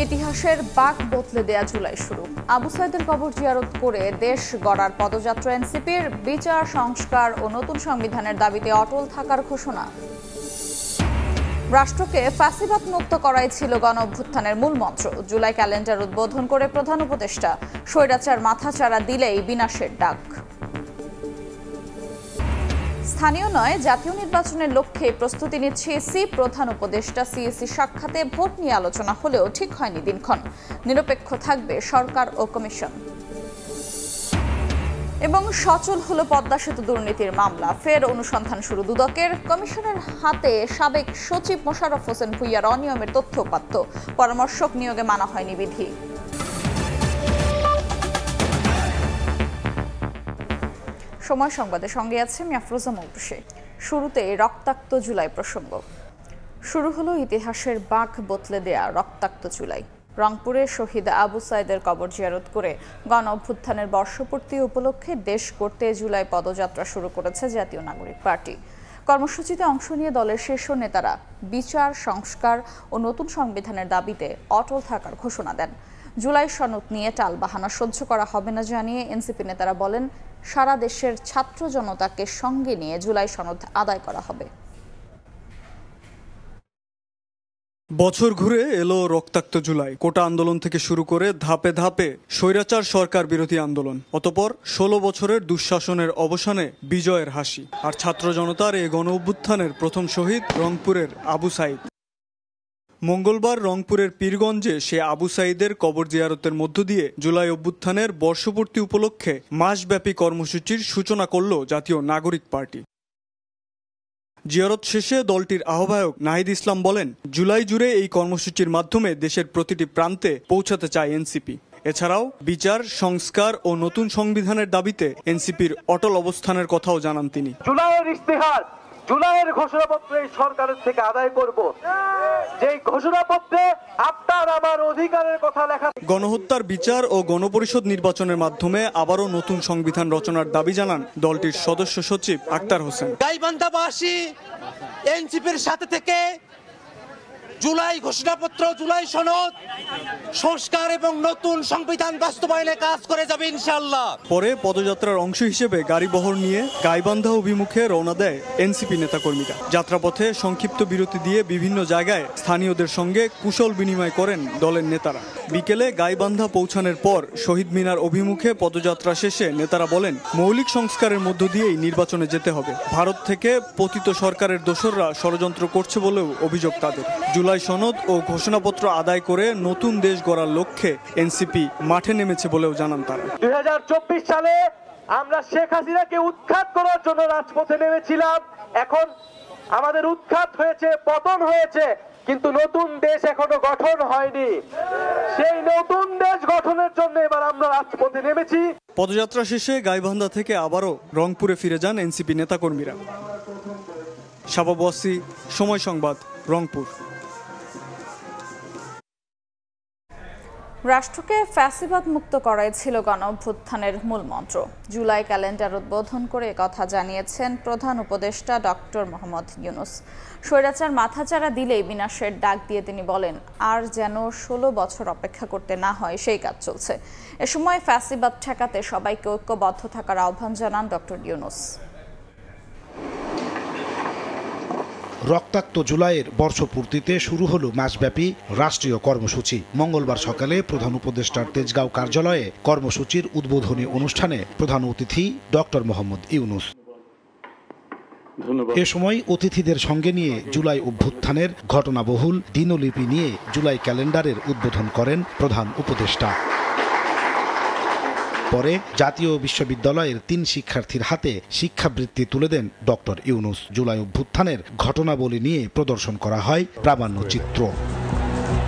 ইতিহাসের বাঁক বদলে দেয়া জুলাই শুরু। আবু সাইদের কবর জিয়ারত করে দেশ গড়ার পদযাত্রা এনসিপির বিচার সংস্কার ও নতুন সংবিধানের দাবিতে অটল থাকার ঘোষণা। রাষ্ট্রকে ফ্যাসিবাদ মুক্ত করাই ছিল গণ অভ্যুত্থানের মূল মন্ত্র। জুলাই ক্যালেন্ডার উদ্বোধন করে প্রধান উপদেষ্টা, স্বৈরাচার মাথাচাড়া দিলেই বিনাশের ডাক। স্থানীয় নয় জাতীয় নির্বাচনের লক্ষ্যে প্রস্তুতি নিচ্ছে ইসি। প্রধান উপদেষ্টা সিইসি সাক্ষাতে ভোট নিয়ে আলোচনা হলেও ঠিক হয়নি দিনক্ষণ। নিরপেক্ষ থাকবে সরকার ও কমিশন। এবং সচল হলো পদ্মা সেতু দুর্নীতির মামলা। ফের অনুসন্ধান শুরু দুদকের। কমিশনের হাতে সাবেক সচিব মোশাররফ হোসেন ভূঁইয়ার অনিয়মের তথ্য উপাত্ত। পরামর্শক নিয়োগে মানা হয়নি বিধি। সময় সংবাদের সঙ্গে আছে আমি আফরোজা মৌটুসে। শুরুতে রক্তাক্ত জুলাই প্রসঙ্গ। শুরু হলো ইতিহাসের বাঁক বদলে দেয়া রক্তাক্ত জুলাই। রংপুরে শহীদ আবু সাইদের কবর জিয়ারত করে গণ অভ্যুত্থানের বর্ষপূর্তি উপলক্ষে দেশ গড়তে জুলাই পদযাত্রা শুরু করেছে জাতীয় নাগরিক পার্টি। কর্মসূচিতে অংশ নিয়ে দলের শীর্ষ নেতারা বিচার সংস্কার ও নতুন সংবিধানের দাবিতে অটল থাকার ঘোষণা দেন। জুলাই সনদ নিয়ে টালবাহানা সহ্য করা হবে না জানিয়ে এনসিপি নেতারা বলেন, সারা দেশের ছাত্র জনতাকে সঙ্গে নিয়ে জুলাই সনদ আদায় করা হবে। বছর ঘুরে এলো রক্তাক্ত জুলাই। কোটা আন্দোলন থেকে শুরু করে ধাপে ধাপে স্বৈরাচার সরকার বিরোধী আন্দোলন, অতঃপর 16 বছরের দুঃশাসনের অবসানে বিজয়ের হাসি। আর ছাত্র জনতার এই গণ অভ্যুত্থানের প্রথম শহীদ রংপুরের আবু সাইদ। মঙ্গলবার রংপুরের পীরগঞ্জে সে আবু সাইদের কবর জিয়ারতের মধ্য দিয়ে জুলাই অভ্যুত্থানের বর্ষপূর্তি উপলক্ষে মাসব্যাপী কর্মসূচির সূচনা করল জাতীয় নাগরিক পার্টি। জিয়ারত শেষে দলটির আহ্বায়ক নাহিদ ইসলাম বলেন, জুলাই জুড়ে এই কর্মসূচির মাধ্যমে দেশের প্রতিটি প্রান্তে পৌঁছাতে চায় এনসিপি। এছাড়াও বিচার সংস্কার ও নতুন সংবিধানের দাবিতে এনসিপির অটল অবস্থানের কথাও জানান তিনি। জুলাইয়ের ইস্তেহার, জুলাইয়ের ঘোষণাপত্র এই সরকারের থেকে আদায় করব, যে ঘোষণাপত্রে আপনার আমার অধিকারের কথা লেখা। গণহত্যার বিচার ও গণপরিষদ নির্বাচনের মাধ্যমে আবারও নতুন সংবিধান রচনার দাবি জানান দলটির সদস্য সচিব আক্তার হোসেন। গাইবান্ধাবাসী এনসিপির সাথে থেকে জুলাই ঘোষণাপত্র, জুলাই সনদ সংস্কার এবং নতুন সংবিধান বাস্তবায়নে কাজ করে যাবে ইনশাআল্লাহ। পরে পদযাত্রার অংশ হিসেবে গাড়িবহর নিয়ে গাইবান্ধা অভিমুখে রওনা দেয় এনসিপি নেতাকর্মীরা। যাত্রাপথে সংক্ষিপ্ত বিরতি দিয়ে বিভিন্ন জায়গায় স্থানীয়দের সঙ্গে কুশল বিনিময় করেন দলের নেতারা। বিকেলে গাইবান্ধা পৌঁছানোর পর শহীদ মিনার অভিমুখে পদযাত্রা শেষে নেতারা বলেন, মৌলিক সংস্কারের মধ্য দিয়েই নির্বাচনে যেতে হবে। ভারত থেকে পতিত সরকারের দোসররা ষড়যন্ত্র করছে বলেও অভিযোগ তাদের। জুলাই সনদ ও ঘোষণাপত্র আদায় করে নতুন দেশ গড়ার লক্ষ্যে এনসিপি মাঠে নেমেছে বলেও জানান তারা। 2024 সালে আমরা শেখ হাসিনাকে উৎখাত করার জন্য রাজপথে নেমেছিলাম। এখন আমাদের উৎখাত হয়েছে, পতন হয়েছে, কিন্তু নতুন দেশ এখনো গঠন হয়নি। সেই নতুন দেশ গঠনের জন্য এবার আমরা রাজপথে নেমেছি। পদযাত্রা শেষে গাইবান্ধা থেকে আবারও রংপুরে ফিরে যান এনসিপি নেতাকর্মীরা। শাবাব ওয়াসি, সময় সংবাদ, রংপুর। রাষ্ট্রকে ফ্যাসিবাদ মুক্ত করাই ছিল গণ অভ্যুত্থানের মূল মন্ত্র। জুলাই ক্যালেন্ডার উদ্বোধন করে কথা জানিয়েছেন প্রধান উপদেষ্টা ডক্টর মোহাম্মদ ইউনূস। স্বৈরাচার মাথাচাড়া দিলেই বিনাশের ডাক দিয়ে তিনি বলেন, আর যেন 16 বছর অপেক্ষা করতে না হয় সেই কাজ চলছে। এ সময় ফ্যাসিবাদ ঠেকাতে সবাইকে ঐক্যবদ্ধ থাকার আহ্বান জানান ডক্টর ইউনূস। রক্তাক্ত জুলাইয়ের বর্ষপূর্তিতে শুরু হলো মাসব্যাপী রাষ্ট্রীয় কর্মসূচি। মঙ্গলবার সকালে প্রধান উপদেষ্টার তেজগাঁও কার্যালয়ে কর্মসূচির উদ্বোধনী অনুষ্ঠানে প্রধান অতিথি ডক্টর মোহাম্মদ ইউনূস। এ সময় অতিথিদের সঙ্গে নিয়ে জুলাই অভ্যুত্থানের ঘটনাবহুল দিনলিপি নিয়ে জুলাই ক্যালেন্ডারের উদ্বোধন করেন প্রধান উপদেষ্টা। পরে জাতীয় বিশ্ববিদ্যালয়ের 3 শিক্ষার্থীর হাতে শিক্ষাবৃত্তি তুলে দেন ডক্টর ইউনূস। জুলাই অভ্যুত্থানের ঘটনাবলী নিয়ে প্রদর্শন করা হয় প্রামাণ্যচিত্র।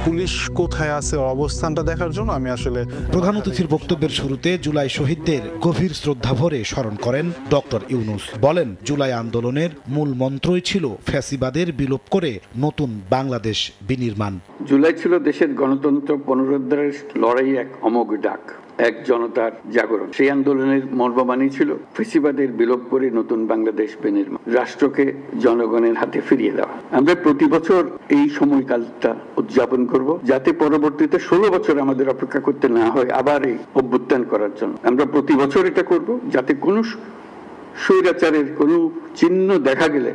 পুলিশ কোথায় আছে অবস্থানটা দেখার জন্য আমি আসলে প্রধান অতিথির বক্তব্যের শুরুতে জুলাই শহীদদের গভীর শ্রদ্ধা ভরে স্মরণ করেন ডক্টর ইউনূস। বলেন, জুলাই আন্দোলনের মূল মন্ত্রই ছিল ফ্যাসিবাদের বিলোপ করে নতুন বাংলাদেশ বিনির্মাণ। জুলাই ছিল দেশের গণতন্ত্র পুনরুদ্ধারের লড়াই এক অমোঘ ডাক। এক জনতার জাগরণ। সেই আন্দোলনের মর্মবাণী ছিল ফ্যাসিবাদের বিলোপ করে নতুন বাংলাদেশ বিনির্মাণ, রাষ্ট্রকে জনগণের হাতে ফিরিয়ে দেওয়া। আমরা প্রতি বছর এই সময়কালটা উদযাপন করব, যাতে পরবর্তীতে 16 বছর আমাদের অপেক্ষা করতে না হয় আবার এই অভ্যুত্থান করার জন্য। আমরা প্রতি বছর এটা করব, যাতে কোনো স্বৈরাচারের কোনো চিহ্ন দেখা গেলে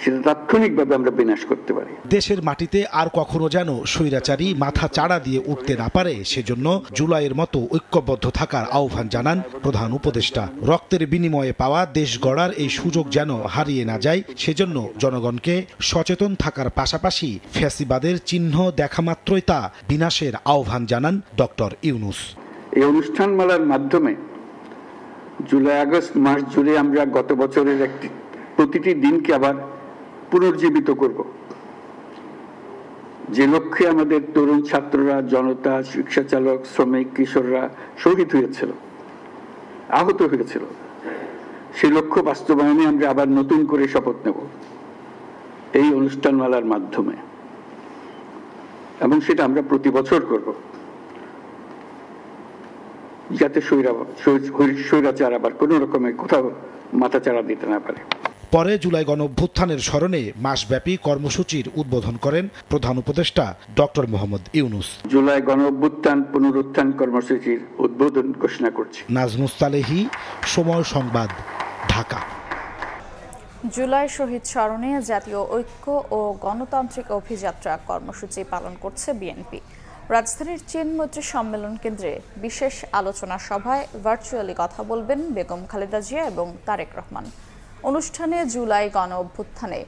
সেটা তাৎক্ষণিকভাবে আমরা বিনাশ করতে পারি। দেশের মাটিতে আর কখনো যেন স্বৈরাচারী মাথা চাড়া দিয়ে উঠতে না পারে, সেজন্য জুলাইয়ের মতো ঐক্যবদ্ধ থাকার আহ্বান জানান প্রধান উপদেষ্টা। রক্তের বিনিময়ে পাওয়া দেশ গড়ার এই সুযোগ যেন হারিয়ে না যায়, সেজন্য জনগণকে সচেতন থাকার পাশাপাশি ফ্যাসিবাদের চিহ্ন দেখা মাত্রই তা বিনাশের আহ্বান জানান ডক্টর ইউনূস। এই অনুষ্ঠানমালার মাধ্যমে জুলাই আগস্ট মাস জুড়ে আমরা গত বছরের প্রতিটি দিনকে আবার পুনর্জীবিত করব, যে লক্ষ্যে আমাদের তরুণ ছাত্ররা, জনতা, রিক্সা চালক, শ্রমিক, কিশোররা শহীদ হয়েছিল, আহত হয়েছিল, সেই লক্ষ্য বাস্তবায়নে আমরা আবার নতুন করে শপথ নেব এই অনুষ্ঠানমালার মাধ্যমে, এবং সেটা আমরা প্রতি বছর করব, যাতে স্বৈরাচার আবার কোনো রকমের কোথাও মাথাচাড়া দিতে না পারে। পরে জুলাই গণঅভ্যুত্থানের স্মরণে মাসব্যাপী কর্মসূচির উদ্বোধন করেন প্রধান উপদেষ্টা ডক্টর মোহাম্মদ ইউনূস। জুলাই গণঅভ্যুত্থান পুনরুত্থান কর্মসূচির উদ্বোধন ঘোষণা করছি। নাজমুস তালেহী, সময় সংবাদ, ঢাকা। জুলাই শহীদ স্মরণে জাতীয় ঐক্য ও গণতান্ত্রিক অভিযাত্রা কর্মসূচি পালন করছে বিএনপি। রাজধানীর চিনমৈত্রী সম্মেলন কেন্দ্রে বিশেষ আলোচনা সভায় ভার্চুয়ালি কথা বলবেন বেগম খালেদা জিয়া এবং তারেক রহমান। অনুষ্ঠানে জুলাই গণ অভ্যুত্থানে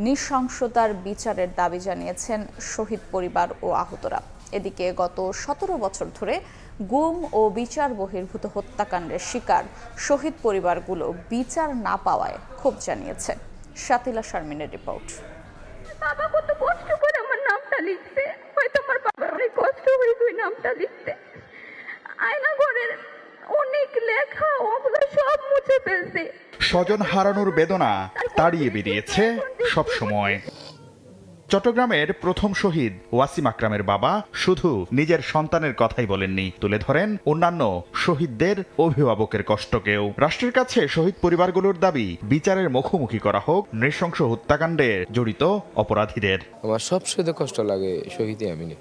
নৃশংসতার বিচারের দাবি জানিয়েছেন শহীদ পরিবার ও আহতরা। এদিকে গত 17 বছর ধরে গুম ও বিচার বহির্ভূত হত্যাকাণ্ডের শিকার শহীদ পরিবারগুলো বিচার না পাওয়ায় ক্ষোভ জানিয়েছে। শাতিলা শারমিনের রিপোর্ট। বাবা কত কষ্ট করে আমার নামটা লিখতে, হয়তো আমার বাবার অনেক কষ্ট হয়েছে ওই নামটা লিখতে। আয়না ঘরের অনেক লেখা ওগুলো সব মুছে ফেলছে। স্বজন হারানোর বেদনা তাড়িয়ে বেরিয়েছে সব সময়। চট্টগ্রামের প্রথম শহীদ ওয়াসিম আকরামের বাবা শুধু নিজের সন্তানের কথাই বলেননি, তুলে ধরেন অন্যান্য শহীদদের অভিভাবকের কষ্টকেও। রাষ্ট্রের কাছে শহীদ পরিবারগুলোর দাবি বিচারের মুখোমুখি করা হোক নৃশংস হত্যাকাণ্ডে জড়িত অপরাধীদের। আমার সবচেয়ে কষ্ট লাগে শহীদে আমিনে।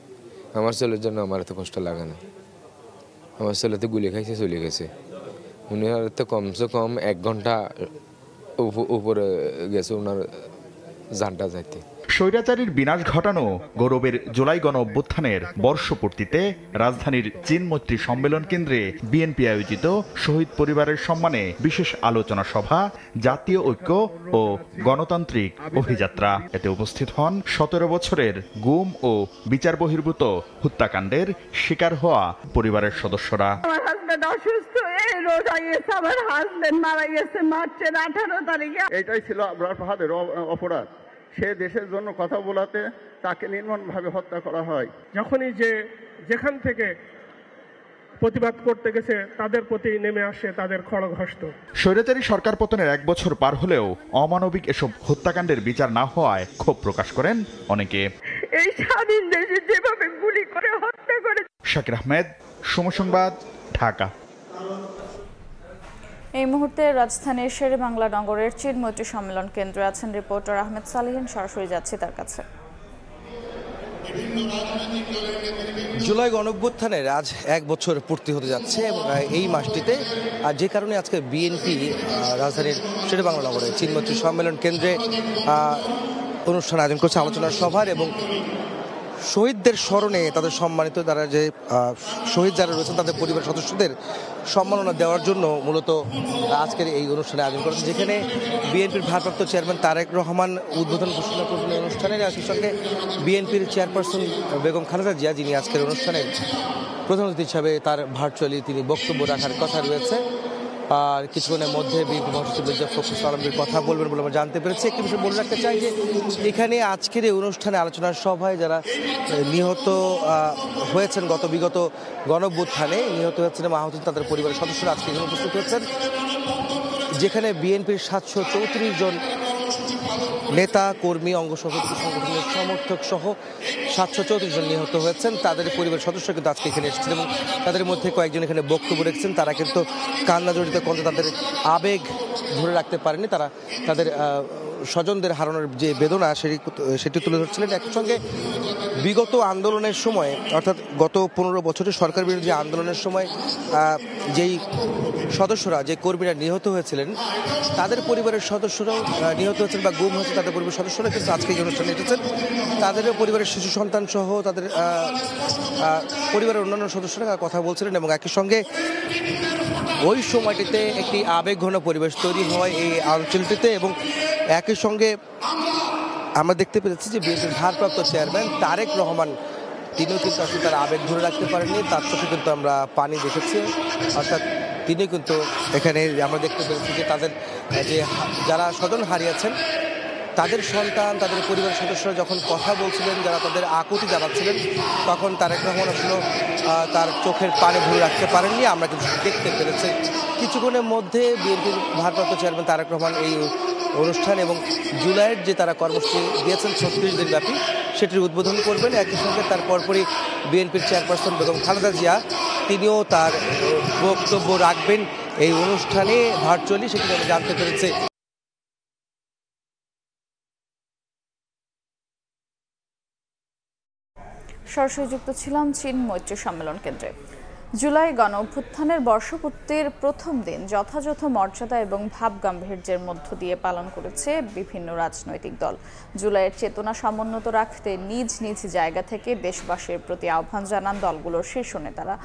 আমার ছেলের জন্য আমার এত কষ্ট লাগে না। আমার ছেলে তো গুলি খাইছে, চলে গেছে। উনি তো কমসে কম 1 ঘন্টা উপরে গেছে ওনার জানটা যাইতে। স্বৈরাচারীর বিনাশ ঘটানো গৌরবের জুলাই গণ অভ্যুত্থানের বর্ষপূর্তিতে রাজধানীর চিনমৈত্রী সম্মেলন কেন্দ্রে বিএনপি আয়োজিত শহীদ পরিবারের সম্মানে বিশেষ আলোচনা সভা জাতীয় ঐক্য ও গণতান্ত্রিক অভিযাত্রা। এতে উপস্থিত হন 17 বছরের গুম ও বিচার বহির্ভূত হত্যাকাণ্ডের শিকার হওয়া পরিবারের সদস্যরা। আমার হাজবেন্ড অসুস্থ, এই রোড আইয়েছে, আমার হাজবেন্ড মারা গেছে মার্চের 18 তারিখে। এটাই ছিল আবরার ফাহাদের অপরাধ। সে দেশের জন্য কথা বলাতে তাকে নির্মমভাবে হত্যা করা হয়। যখনই যেখান থেকে প্রতিবাদ করতে গেছে তাদের প্রতি নেমে আসে তাদের খড়গহস্ত। স্বৈরাচারী সরকার পতনের 1 বছর পার হলেও অমানবিক এসব হত্যাকাণ্ডের বিচার না হওয়ায় ক্ষোভ প্রকাশ করেন অনেকে। এই স্বাধীন দেশে যেভাবে গুলি করে হত্যা করে। শাকির আহমেদ, সময় সংবাদ, ঢাকা। এই মুহূর্তে রাজধানীর শেরেবাংলা নগরের চিনমৈত্রী সম্মেলন কেন্দ্রে আছেন রিপোর্টার আহমেদ সালিহিন। সরাসরি যাচ্ছি তার কাছে। জুলাই গণঅভ্যুত্থানের আজ 1 বছর পূর্তি হতে যাচ্ছে এই মাসটিতে, আর যে কারণে আজকে বিএনপি রাজধানীর শেরেবাংলা নগরের চিনমৈত্রী সম্মেলন কেন্দ্রে অনুষ্ঠান আয়োজন করছে আলোচনার সভার, এবং শহীদদের স্মরণে তাদের সম্মানিত যারা যে শহীদ যারা রয়েছেন তাদের পরিবার সদস্যদের সম্মাননা দেওয়ার জন্য মূলত আজকের এই অনুষ্ঠানে আয়োজন করেছে, যেখানে বিএনপির ভারপ্রাপ্ত চেয়ারম্যান তারেক রহমান উদ্বোধন ঘোষণা করবেন এই অনুষ্ঠানের। একই সঙ্গে বিএনপির চেয়ারপারসন বেগম খালেদা জিয়া, যিনি আজকের অনুষ্ঠানের প্রধান অতিথি হিসাবে তার ভার্চুয়ালি তিনি বক্তব্য রাখার কথা রয়েছে। আর কিছুক্ষণের মধ্যে বিএনপি মহাসচিব মির্জা ফখরুল আলমগীর কথা বলবেন বলে আমরা জানতে পেরেছি। একটি বিষয় বলে রাখতে চাই যে এখানে আজকের এই অনুষ্ঠানে আলোচনার সভায় যারা নিহত হয়েছেন বিগত গণঅভ্যুত্থানে নিহত হয়েছেন এবং আহত তাদের পরিবারের সদস্যরা আজকে এখানে উপস্থিত হয়েছেন, যেখানে বিএনপির 734 জন নেতা কর্মী অঙ্গ সহযোগী সংগঠনের সমর্থক সহ 734 জন নিহত হয়েছেন। তাদের পরিবারের সদস্য কিন্তু আজকে এখানে এসেছেন এবং তাদের মধ্যে কয়েকজন এখানে বক্তব্য রেখেছেন। তারা কিন্তু কান্না জড়িত কণ্ঠে তাদের আবেগ ধরে রাখতে পারেনি। তারা তাদের স্বজনদের হারানোর যে বেদনা সেটি তুলে ধরছিলেন। একই সঙ্গে বিগত আন্দোলনের সময় অর্থাৎ গত 15 বছরের সরকার বিরোধী আন্দোলনের সময় যেই সদস্যরা যে কর্মীরা নিহত হয়েছিলেন তাদের পরিবারের সদস্যরাও নিহত হয়েছেন বা গুম হয়েছে, তাদের পরিবারের সদস্যরা কিন্তু আজকে এই অনুষ্ঠানে এসেছেন। তাদেরও পরিবারের শিশু সন্তান সহ তাদের পরিবারের অন্যান্য সদস্যরা কথা বলছিলেন এবং একই সঙ্গে ওই সময়টিতে একটি আবেগঘন পরিবেশ তৈরি হয় এই অঞ্চলটিতে। এবং একই সঙ্গে আমরা দেখতে পেরেছি যে বিএনপির ভারপ্রাপ্ত চেয়ারম্যান তারেক রহমান তিনিও কিন্তু আসলে তার আবেগ ধরে রাখতে পারেননি, তার চোখে কিন্তু আমরা পানি দেখেছি। অর্থাৎ তিনি কিন্তু এখানে আমরা দেখতে পেরেছি যে তাদের যে যারা স্বজন হারিয়েছেন তাদের সন্তান তাদের পরিবারের সদস্যরা যখন কথা বলছিলেন, যারা তাদের আকুতি জানাচ্ছিলেন, তখন তারেক রহমান আসলে তার চোখের পানি ধরে রাখতে পারেননি। আমরা কিন্তু দেখতে পেরেছি কিছুক্ষণের মধ্যে বিএনপির ভারপ্রাপ্ত চেয়ারম্যান তারেক রহমান এই অনুষ্ঠান এবং জুলাইয়ের যে তারা কর্মসূচি দিয়েছেন 36 দিন ব্যাপী সেটির উদ্বোধন করবেন। একই সঙ্গে তার পরপরই বিএনপির চেয়ারপারসন বেগম খালেদা জিয়া তিনিও তার বক্তব্য রাখবেন এই অনুষ্ঠানে ভার্চুয়ালি, সেটি আমি জানতে পেরেছি। সরাসরি যুক্ত ছিলাম চীন মৈত্রী সম্মেলন কেন্দ্রে। জুলাই গণ অভ্যুত্থানের বর্ষপূর্তির প্রথম দিন যথাযথ মর্যাদা এবং ভাবগাম্ভীর্যের মধ্য দিয়ে পালন করেছে বিভিন্ন রাজনৈতিক দল। জুলাইয়ের চেতনা সমুন্নত রাখতে নিজ নিজ জায়গা থেকে দেশবাসীর প্রতি আহ্বান জানান দলগুলোর শীর্ষ নেতারা।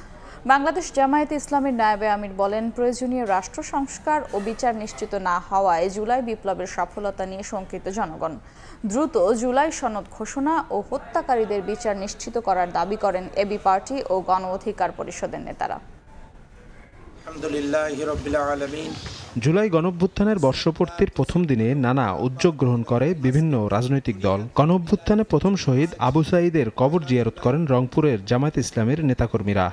বাংলাদেশ জামায়াতে ইসলামীর নায়েবে আমির বলেন, প্রয়োজনীয় রাষ্ট্র সংস্কার ও বিচার নিশ্চিত না হওয়ায় জুলাই বিপ্লবের সফলতা নিয়ে শঙ্কিত জনগণ। দ্রুত জুলাই সনদ ঘোষণা ও হত্যাকারীদের বিচার নিশ্চিত করার দাবি করেন এবি পার্টি ও গণ অধিকার পরিষদের নেতারা। জুলাই গণঅভ্যুত্থানের বর্ষপূর্তির প্রথম দিনে নানা উদ্যোগ গ্রহণ করে বিভিন্ন রাজনৈতিক দল। গণঅভ্যুত্থানে প্রথম শহীদ আবু সাঈদের কবর জিয়ারত করেন রংপুরের জামায়াত ইসলামীর নেতাকর্মীরা।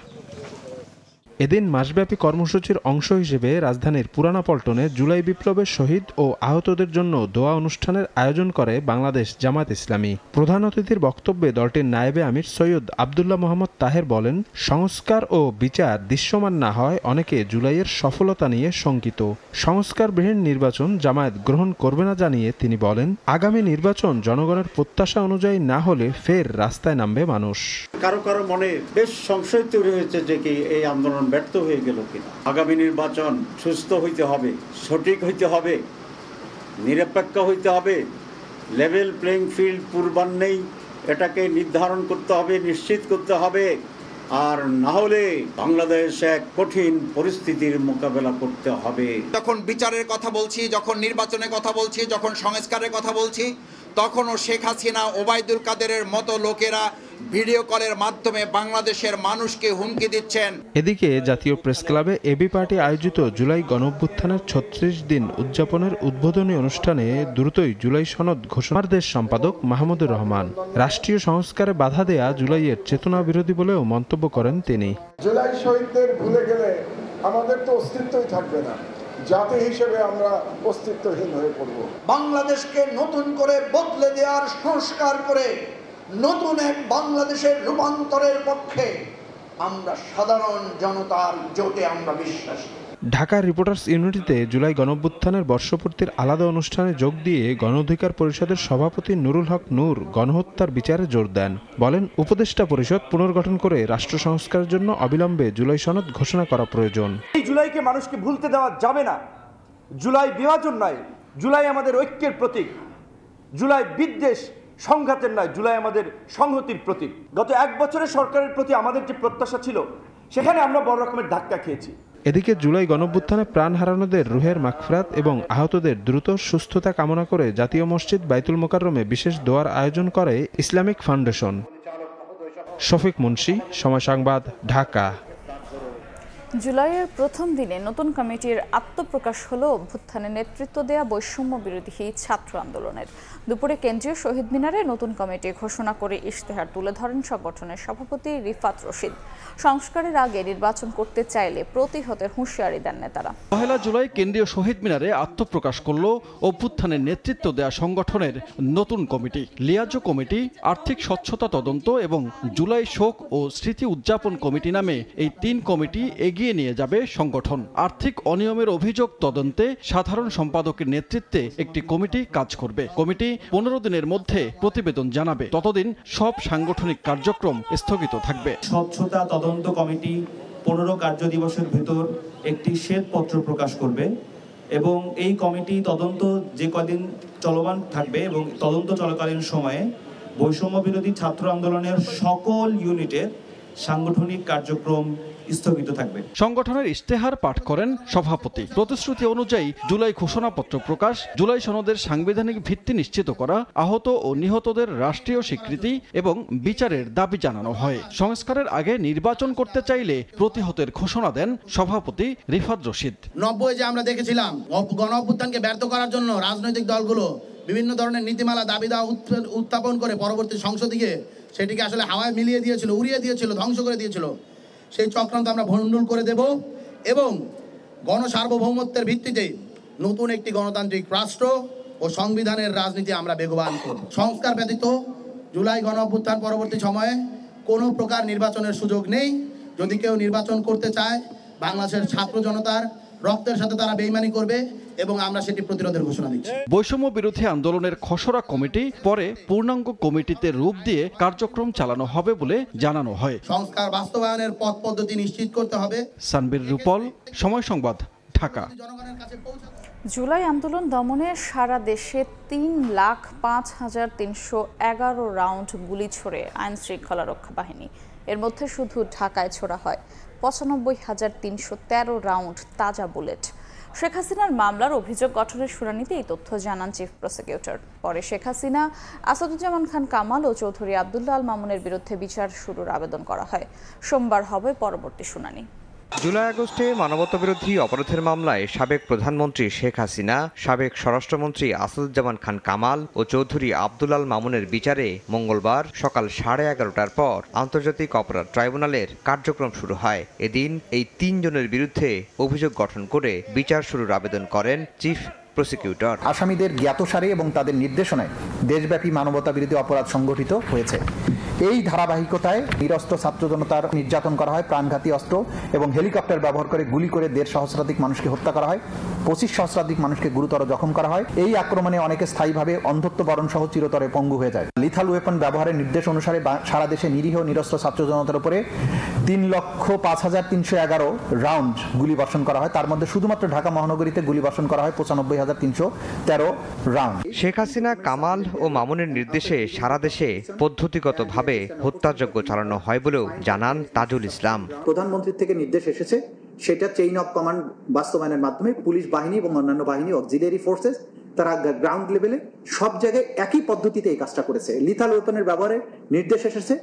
এদিন মাসব্যাপী কর্মসূচির অংশ হিসেবে রাজধানীর পুরানা পল্টনে জুলাই বিপ্লবের শহীদ ও আহতদের জন্য দোয়া অনুষ্ঠানের আয়োজন করে বাংলাদেশ জামায়াত ইসলামী। প্রধান অতিথির বক্তব্যে দলটির নায়েবে আমির সৈয়দ আব্দুল্লাহ মোহাম্মদ তাহের বলেন, সংস্কার ও বিচার দৃশ্যমান না হয় অনেকে জুলাইয়ের সফলতা নিয়ে শঙ্কিত। সংস্কারবিহীন নির্বাচন জামায়াত গ্রহণ করবে না জানিয়ে তিনি বলেন, আগামী নির্বাচন জনগণের প্রত্যাশা অনুযায়ী না হলে ফের রাস্তায় নামবে মানুষ। কারো কারো মনে বেশ সংশয় তৈরি হয়েছে যে কি এই আন্দোলন ব্যর্থ হয়ে গেল কিনা। আগামী নির্বাচন সুস্থ হইতে হবে, সঠিক হইতে হবে, নিরপেক্ষ হইতে হবে, লেভেল প্লেইং ফিল্ড পূর্বান্নেই এটাকে নির্ধারণ করতে হবে, নিশ্চিত করতে হবে। আর না হলে বাংলাদেশ এক কঠিন পরিস্থিতির মোকাবেলা করতে হবে। যখন বিচারের কথা বলছি, যখন নির্বাচনের কথা বলছি, যখন সংস্কারের কথা বলছি, তখনও শেখ হাসিনা, ওবায়দুল কাদেরের মতো লোকেরা ভিডিও কলের মাধ্যমে বাংলাদেশের মানুষকে হুমকি দিচ্ছেন। এদিকে জাতীয় প্রেস ক্লাবে এবি পার্টি আয়োজিত জুলাই গণঅভ্যুত্থানের 36 দিন উদযাপনের উদ্বোধনী অনুষ্ঠানে দ্রুতই জুলাই সনদ ঘোষণার দেশ সম্পাদক মাহমুদুর রহমান রাষ্ট্রীয় সংস্কারে বাধা দেয়া জুলাইয়ের চেতনা বিরোধী বলেও মন্তব্য করেন তিনি। জুলাই শহীদদের ভুলে গেলে আমাদের তো অস্তিত্বই থাকবে না, জাতি হিসেবে আমরা অস্তিত্বহীন হয়ে পড়ব। বাংলাদেশকে নতুন করে বদলে দেওয়ার সংস্কার করে নতুন এক বাংলাদেশের রূপান্তরের পক্ষে আমরা সাধারণ জনতার জোটে আমরা বিশ্বাসী। ঢাকা রিপোর্টার্স ইউনিটিতে জুলাই গণঅভ্যুত্থানের বর্ষপূর্তির আলাদা অনুষ্ঠানে যোগ দিয়ে গণ অধিকার পরিষদের সভাপতি নুরুল হক নূর গণহত্যার বিচারে জোর দেন। বলেন, উপদেষ্টা পরিষদ পুনর্গঠন করে রাষ্ট্র সংস্কারের জন্য অবিলম্বে জুলাই সনদ ঘোষণা করা প্রয়োজন। এই জুলাইকে মানুষকে ভুলতে দেওয়া যাবে না। জুলাই বিভাজন নয়, জুলাই আমাদের ঐক্যের প্রতীক। জুলাই বিদ্বেষ সংঘাতের নয়, জুলাই আমাদের সংহতির প্রতীক। গত 1 বছরের সরকারের প্রতি আমাদের যে প্রত্যাশা ছিল সেখানে আমরা বড় রকমের ধাক্কা খেয়েছি। এদিকে জুলাই গণঅভ্যুত্থানে প্রাণ হারানোদের রুহের মাগফিরাত এবং আহতদের দ্রুত সুস্থতা কামনা করে জাতীয় মসজিদ বাইতুল মোকাররমে বিশেষ দোয়ার আয়োজন করে ইসলামিক ফাউন্ডেশন। শফিক মুন্সি, সময় সংবাদ, ঢাকা। জুলাইয়ের প্রথম দিনে নতুন কমিটির আত্মপ্রকাশ হলো অভ্যুত্থানে নেতৃত্ব দেয়া বৈষম্য বিরোধী ছাত্র আন্দোলনের। দুপুরে কেন্দ্রীয় শহীদ মিনারে নতুন কমিটি ঘোষণা করে ইশতেহার তুলে ধরেন সংগঠনের সভাপতি রিফাত রশিদ। সংস্কারের আগে নির্বাচন করতে চাইলে প্রতিহতের হুঁশিয়ারি দেন নেতারা। 1 জুলাই কেন্দ্রীয় শহীদ মিনারে আত্মপ্রকাশ করল অভ্যুত্থানে নেতৃত্ব দেয়া সংগঠনের নতুন কমিটি। লিয়াজো কমিটি, আর্থিক স্বচ্ছতা তদন্ত এবং জুলাই শোক ও স্মৃতি উদযাপন কমিটি নামে এই 3 কমিটি এগিয়ে নিয়ে যাবে সংগঠন। আর্থিক অনিয়মের অভিযোগ তদন্তে সাধারণ সম্পাদকের নেতৃত্বে একটি কমিটি কাজ করবে। কমিটি 15 দিনের মধ্যে প্রতিবেদন জানাবে। ততদিন সব সাংগঠনিক কার্যক্রম স্থগিত থাকবে। স্বচ্ছতা তদন্ত কমিটি 15 কার্য দিবসের ভিতর একটি শ্বেতপত্র প্রকাশ করবে এবং এই কমিটি তদন্ত যে কদিন চলমান থাকবে এবং তদন্ত চলাকালীন সময়ে বৈষম্য বিরোধী ছাত্র আন্দোলনের সকল ইউনিটের সাংগঠনিক কার্যক্রম স্থগিত থাকবে। সংগঠনের ইশতেহার পাঠ করেন সভাপতি। প্রতিশ্রুতি অনুযায়ী জুলাই ঘোষণাপত্র প্রকাশ, জুলাই সনদের সাংবিধানিক ভিত্তি নিশ্চিত করা, আহত ও নিহতদের রাষ্ট্রীয় স্বীকৃতি এবং বিচারের দাবি জানানো হয়। সংস্কারের আগে নির্বাচন করতে চাইলে প্রতিহতের ঘোষণা দেন সভাপতি রিফাত রশিদ। 90 যে আমরা দেখেছিলাম গণ অভ্যুত্থানকে ব্যর্থ করার জন্য রাজনৈতিক দলগুলো বিভিন্ন ধরনের নীতিমালা দাবি দেওয়া উত্থাপন করে পরবর্তী সংসদে সেটিকে আসলে হাওয়ায় মিলিয়ে দিয়েছিল, উড়িয়ে দিয়েছিল, ধ্বংস করে দিয়েছিল। সেই চক্রান্ত আমরা ভণ্ডুল করে দেব এবং গণসার্বভৌমত্বের ভিত্তিতে নতুন একটি গণতান্ত্রিক রাষ্ট্র ও সংবিধানের রাজনীতি আমরা বেগবান করব। সংস্কার ব্যতীত জুলাই গণ অভ্যুত্থান পরবর্তী সময়ে কোনো প্রকার নির্বাচনের সুযোগ নেই। যদি কেউ নির্বাচন করতে চায়, বাংলাদেশের ছাত্র জনতার রক্তের সাথে তারা বেইমানি করবে এবং আমরা সেটি প্রতিরোধের ঘোষণা দিচ্ছি। বৈষম্য বিরোধী আন্দোলনের খসড়া কমিটি পরে পূর্ণাঙ্গ কমিটিতে রূপ দিয়ে কার্যক্রম চালানো হবে বলে জানানো হয়। সংস্কার বাস্তবায়নের পথ পদ্ধতি নিশ্চিত করতে হবে। সানবীর রূপল, সময় সংবাদ, ঢাকা। জুলাই আন্দোলন দমনে সারা দেশে 3,05,311 রাউন্ড গুলি ছোড়ে আইন শৃঙ্খলা রক্ষা বাহিনী। এর মধ্যে শুধু ঢাকায় ছোড়া হয় 95,313 রাউন্ড তাজা বুলেট। শেখ হাসিনার মামলার অভিযোগ গঠনের শুনানিতে এই তথ্য জানান চিফ প্রসিকিউটর। পরে শেখ হাসিনা, আসাদুজ্জামান খান কামাল ও চৌধুরী আব্দুল্লাহ আল মামুনের বিরুদ্ধে বিচার শুরুর আবেদন করা হয়। সোমবার হবে পরবর্তী শুনানি। জুলাই আগস্টে মানবতাবিরোধী অপরাধের মামলায় সাবেক প্রধানমন্ত্রী শেখ হাসিনা, সাবেক স্বরাষ্ট্রমন্ত্রী আসাদুজ্জামান খান কামাল ও চৌধুরী আব্দুল্লাহ আল মামুনের বিচারে মঙ্গলবার সকাল 11:30টার পর আন্তর্জাতিক অপরাধ ট্রাইব্যুনালের কার্যক্রম শুরু হয়। এদিন এই 3 জনের বিরুদ্ধে অভিযোগ গঠন করে বিচার শুরুর আবেদন করেন চিফ প্রসিকিউটর। আসামিদের জ্ঞাতসারে এবং তাদের নির্দেশনায় দেশব্যাপী মানবতাবিরোধী অপরাধ সংগঠিত হয়েছে। এই ধারাবাহিকতায় নিরস্ত্র ছাত্র জনতার নির্যাতন করা হয়, প্রাণঘাতী অস্ত্র এবং হেলিকপ্টার ব্যবহার করে গুলি করে 1.5 সহস্রাধিক মানুষকে হত্যা করা হয়, 25 সহস্রাধিক মানুষকে গুরুতর জখম করা হয়। এই আক্রমণে অনেকে স্থায়ীভাবে অন্ধত্ব বরণ সহ চিরতরে পঙ্গু হয়ে যায়। লিথাল ওয়েপন ব্যবহারের নির্দেশ অনুসারে সারা দেশে নিরীহ নিরস্ত্র ছাত্র জনতার উপরে 3,05,311 রাউন্ড গুলি বর্ষণ করা হয়। তার মধ্যে শুধুমাত্র ঢাকা মহানগরীতে গুলি বর্ষণ করা হয় 95,313 রাউন্ড। শেখ হাসিনা, কামাল ও মামুনের নির্দেশে সারা দেশে পদ্ধতিগতভাবে হত্যাযজ্ঞ চালানো হয় বলেও জানান তাজুল ইসলাম। প্রধানমন্ত্রীর থেকে নির্দেশ এসেছে, সেটা চেইন অফ কমান্ড বাস্তবায়নের মাধ্যমে পুলিশ বাহিনী এবং অন্যান্য বাহিনী, অক্সিলিয়ারি ফোর্সেস, তারা গ্রাউন্ড লেভেলে সব জায়গায় একই পদ্ধতিতে এই কাজটা করেছে। লিথাল ওয়েপনের ব্যবহারের নির্দেশ এসেছে,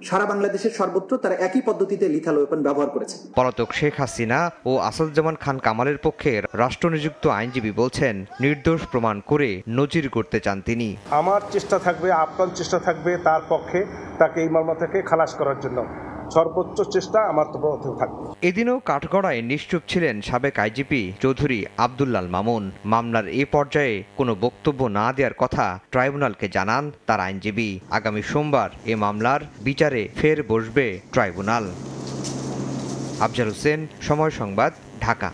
সারা বাংলাদেশের সর্বত্র তারা একই পদ্ধতিতে লিথাল ওয়েপন ব্যবহার করেছে। পলাতক শেখ হাসিনা ও আসাদুজ্জামান খান কামালের পক্ষে রাষ্ট্রনিযুক্ত আইনজীবী বলছেন, নির্দোষ প্রমাণ করে নজির করতে চান তিনি। আমার চেষ্টা থাকবে, আপনার চেষ্টা থাকবে তার পক্ষে তাকে এই মামলা থেকে খালাস করার জন্য সর্বোচ্চ চেষ্টা আমার তরফে থাকবে। এদিনও কাঠগড়ায় নিশ্চুপ ছিলেন সাবেক আইজিপি চৌধুরী আব্দুল্লাহ আল মামুন। মামলার এ পর্যায়ে কোনো বক্তব্য না দেওয়ার কথা ট্রাইব্যুনালকে জানান তার আইনজীবী। আগামী সোমবার এ মামলার বিচারে ফের বসবে ট্রাইব্যুনাল। আফজাল হোসেন, সময় সংবাদ, ঢাকা।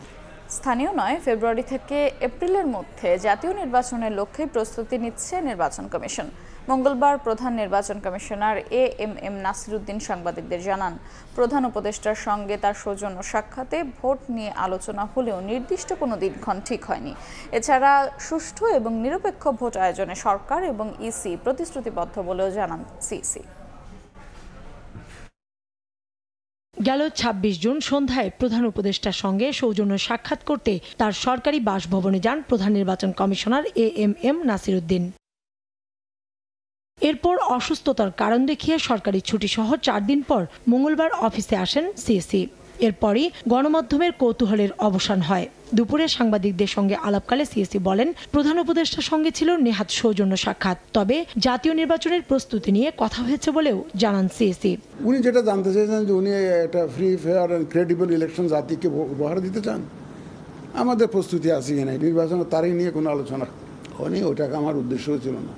স্থানীয় নয়, ফেব্রুয়ারি থেকে এপ্রিলের মধ্যে জাতীয় নির্বাচনের লক্ষ্যে প্রস্তুতি নিচ্ছে নির্বাচন কমিশন। মঙ্গলবার প্রধান নির্বাচন কমিশনার এএমএম নাসিরউদ্দিন সাংবাদিকদের জানান, প্রধান উপদেষ্টার সঙ্গে তার সৌজন্য সাক্ষাতে ভোট নিয়ে আলোচনা হলেও নির্দিষ্ট কোনো দিনক্ষণ ঠিক হয়নি। এছাড়া সুষ্ঠু এবং নিরপেক্ষ ভোট আয়োজনে সরকার এবং ইসি প্রতিশ্রুতিবদ্ধ বলেও জানান সিইসি। গেল 26 জুন সন্ধ্যায় প্রধান উপদেষ্টার সঙ্গে সৌজন্য সাক্ষাৎ করতে তার সরকারি বাসভবনে যান প্রধান নির্বাচন কমিশনার এএমএম নাসিরউদ্দিন। এরপর অসুস্থতার কারণ দেখিয়ে সরকারি ছুটি সহ 4 দিন পর মঙ্গলবার অফিসে আসেন সিইসি। এরপরই গণমাধ্যমের কৌতূহলের অবসান হয়। দুপুরে সাংবাদিকদের সঙ্গে আলাপকালে সিএসি বলেন, প্রধান উপদেষ্টার সঙ্গে ছিল নেহাত সৌজন্য সাক্ষাৎ, তবে জাতীয় নির্বাচনের প্রস্তুতি নিয়ে কথা হয়েছে বলেও জানান সিএসি। উনি যেটা জানতে চেয়েছেন যে উনি একটা free fair and credible election জাতিকে উপহার দিতে চান, আমাদের প্রস্তুতি আছে কিনা নির্বাচনের তারিখ নিয়ে কোনো আলোচনা হয়নি, ওটাকে আমার উদ্দেশ্যও ছিল না।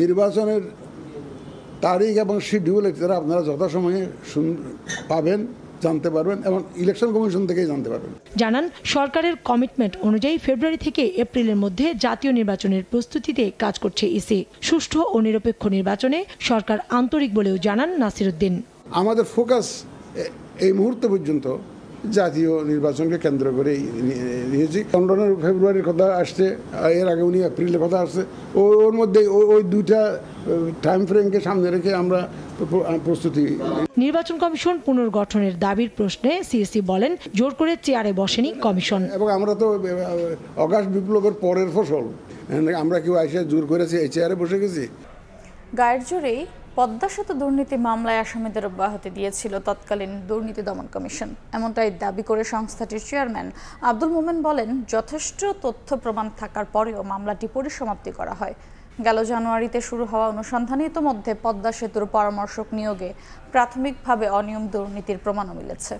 নির্বাচনের তারিখ এবং শিডিউল এটা আপনারা যথাসময়ে পাবেন, জানতে পারবেন এবং ইলেকশন কমিশন থেকেই জানতে পারবেন। জানান, সরকারের কমিটমেন্ট অনুযায়ী ফেব্রুয়ারি থেকে এপ্রিলের মধ্যে জাতীয় নির্বাচনের প্রস্তুতিতে কাজ করছে ইসি। সুষ্ঠু ও নিরপেক্ষ নির্বাচনে সরকার আন্তরিক বলেও জানান নাসিরউদ্দিন। আমাদের ফোকাস এই মুহূর্ত পর্যন্ত জাতীয় নির্বাচনকে কেন্দ্র করে নিয়েছি। লন্ডনের ফেব্রুয়ারির কথা আসছে, এর আগে উনি এপ্রিলের কথা আসছে, ওর মধ্যে ওই দুইটা টাইম ফ্রেমকে সামনে রেখে আমরা প্রস্তুতি। নির্বাচন কমিশন পুনর্গঠনের দাবির প্রশ্নে সিএসি বলেন, জোর করে চেয়ারে বসেনি কমিশন। এবং আমরা তো অগাস্ট বিপ্লবের পরের ফসল, আমরা কেউ এসে জোর করেছি এই চেয়ারে বসে গেছি। গায়ের জোরেই পদ্মা সেতু দুর্নীতি মামলায় আসামিদের অব্যাহতি দিয়েছিল তৎকালীন দুর্নীতি দমন কমিশন। এমনটাই দাবি করে সংস্থাটির চেয়ারম্যান আব্দুল মোমেন বলেন, যথেষ্ট তথ্য প্রমাণ থাকার পরেও মামলাটি পরিসমাপ্তি করা হয়। গেল জানুয়ারিতে শুরু হওয়া অনুসন্ধানে ইতোমধ্যে পদ্মা সেতুর পরামর্শক নিয়োগে প্রাথমিকভাবে অনিয়ম দুর্নীতির প্রমাণও মিলেছে।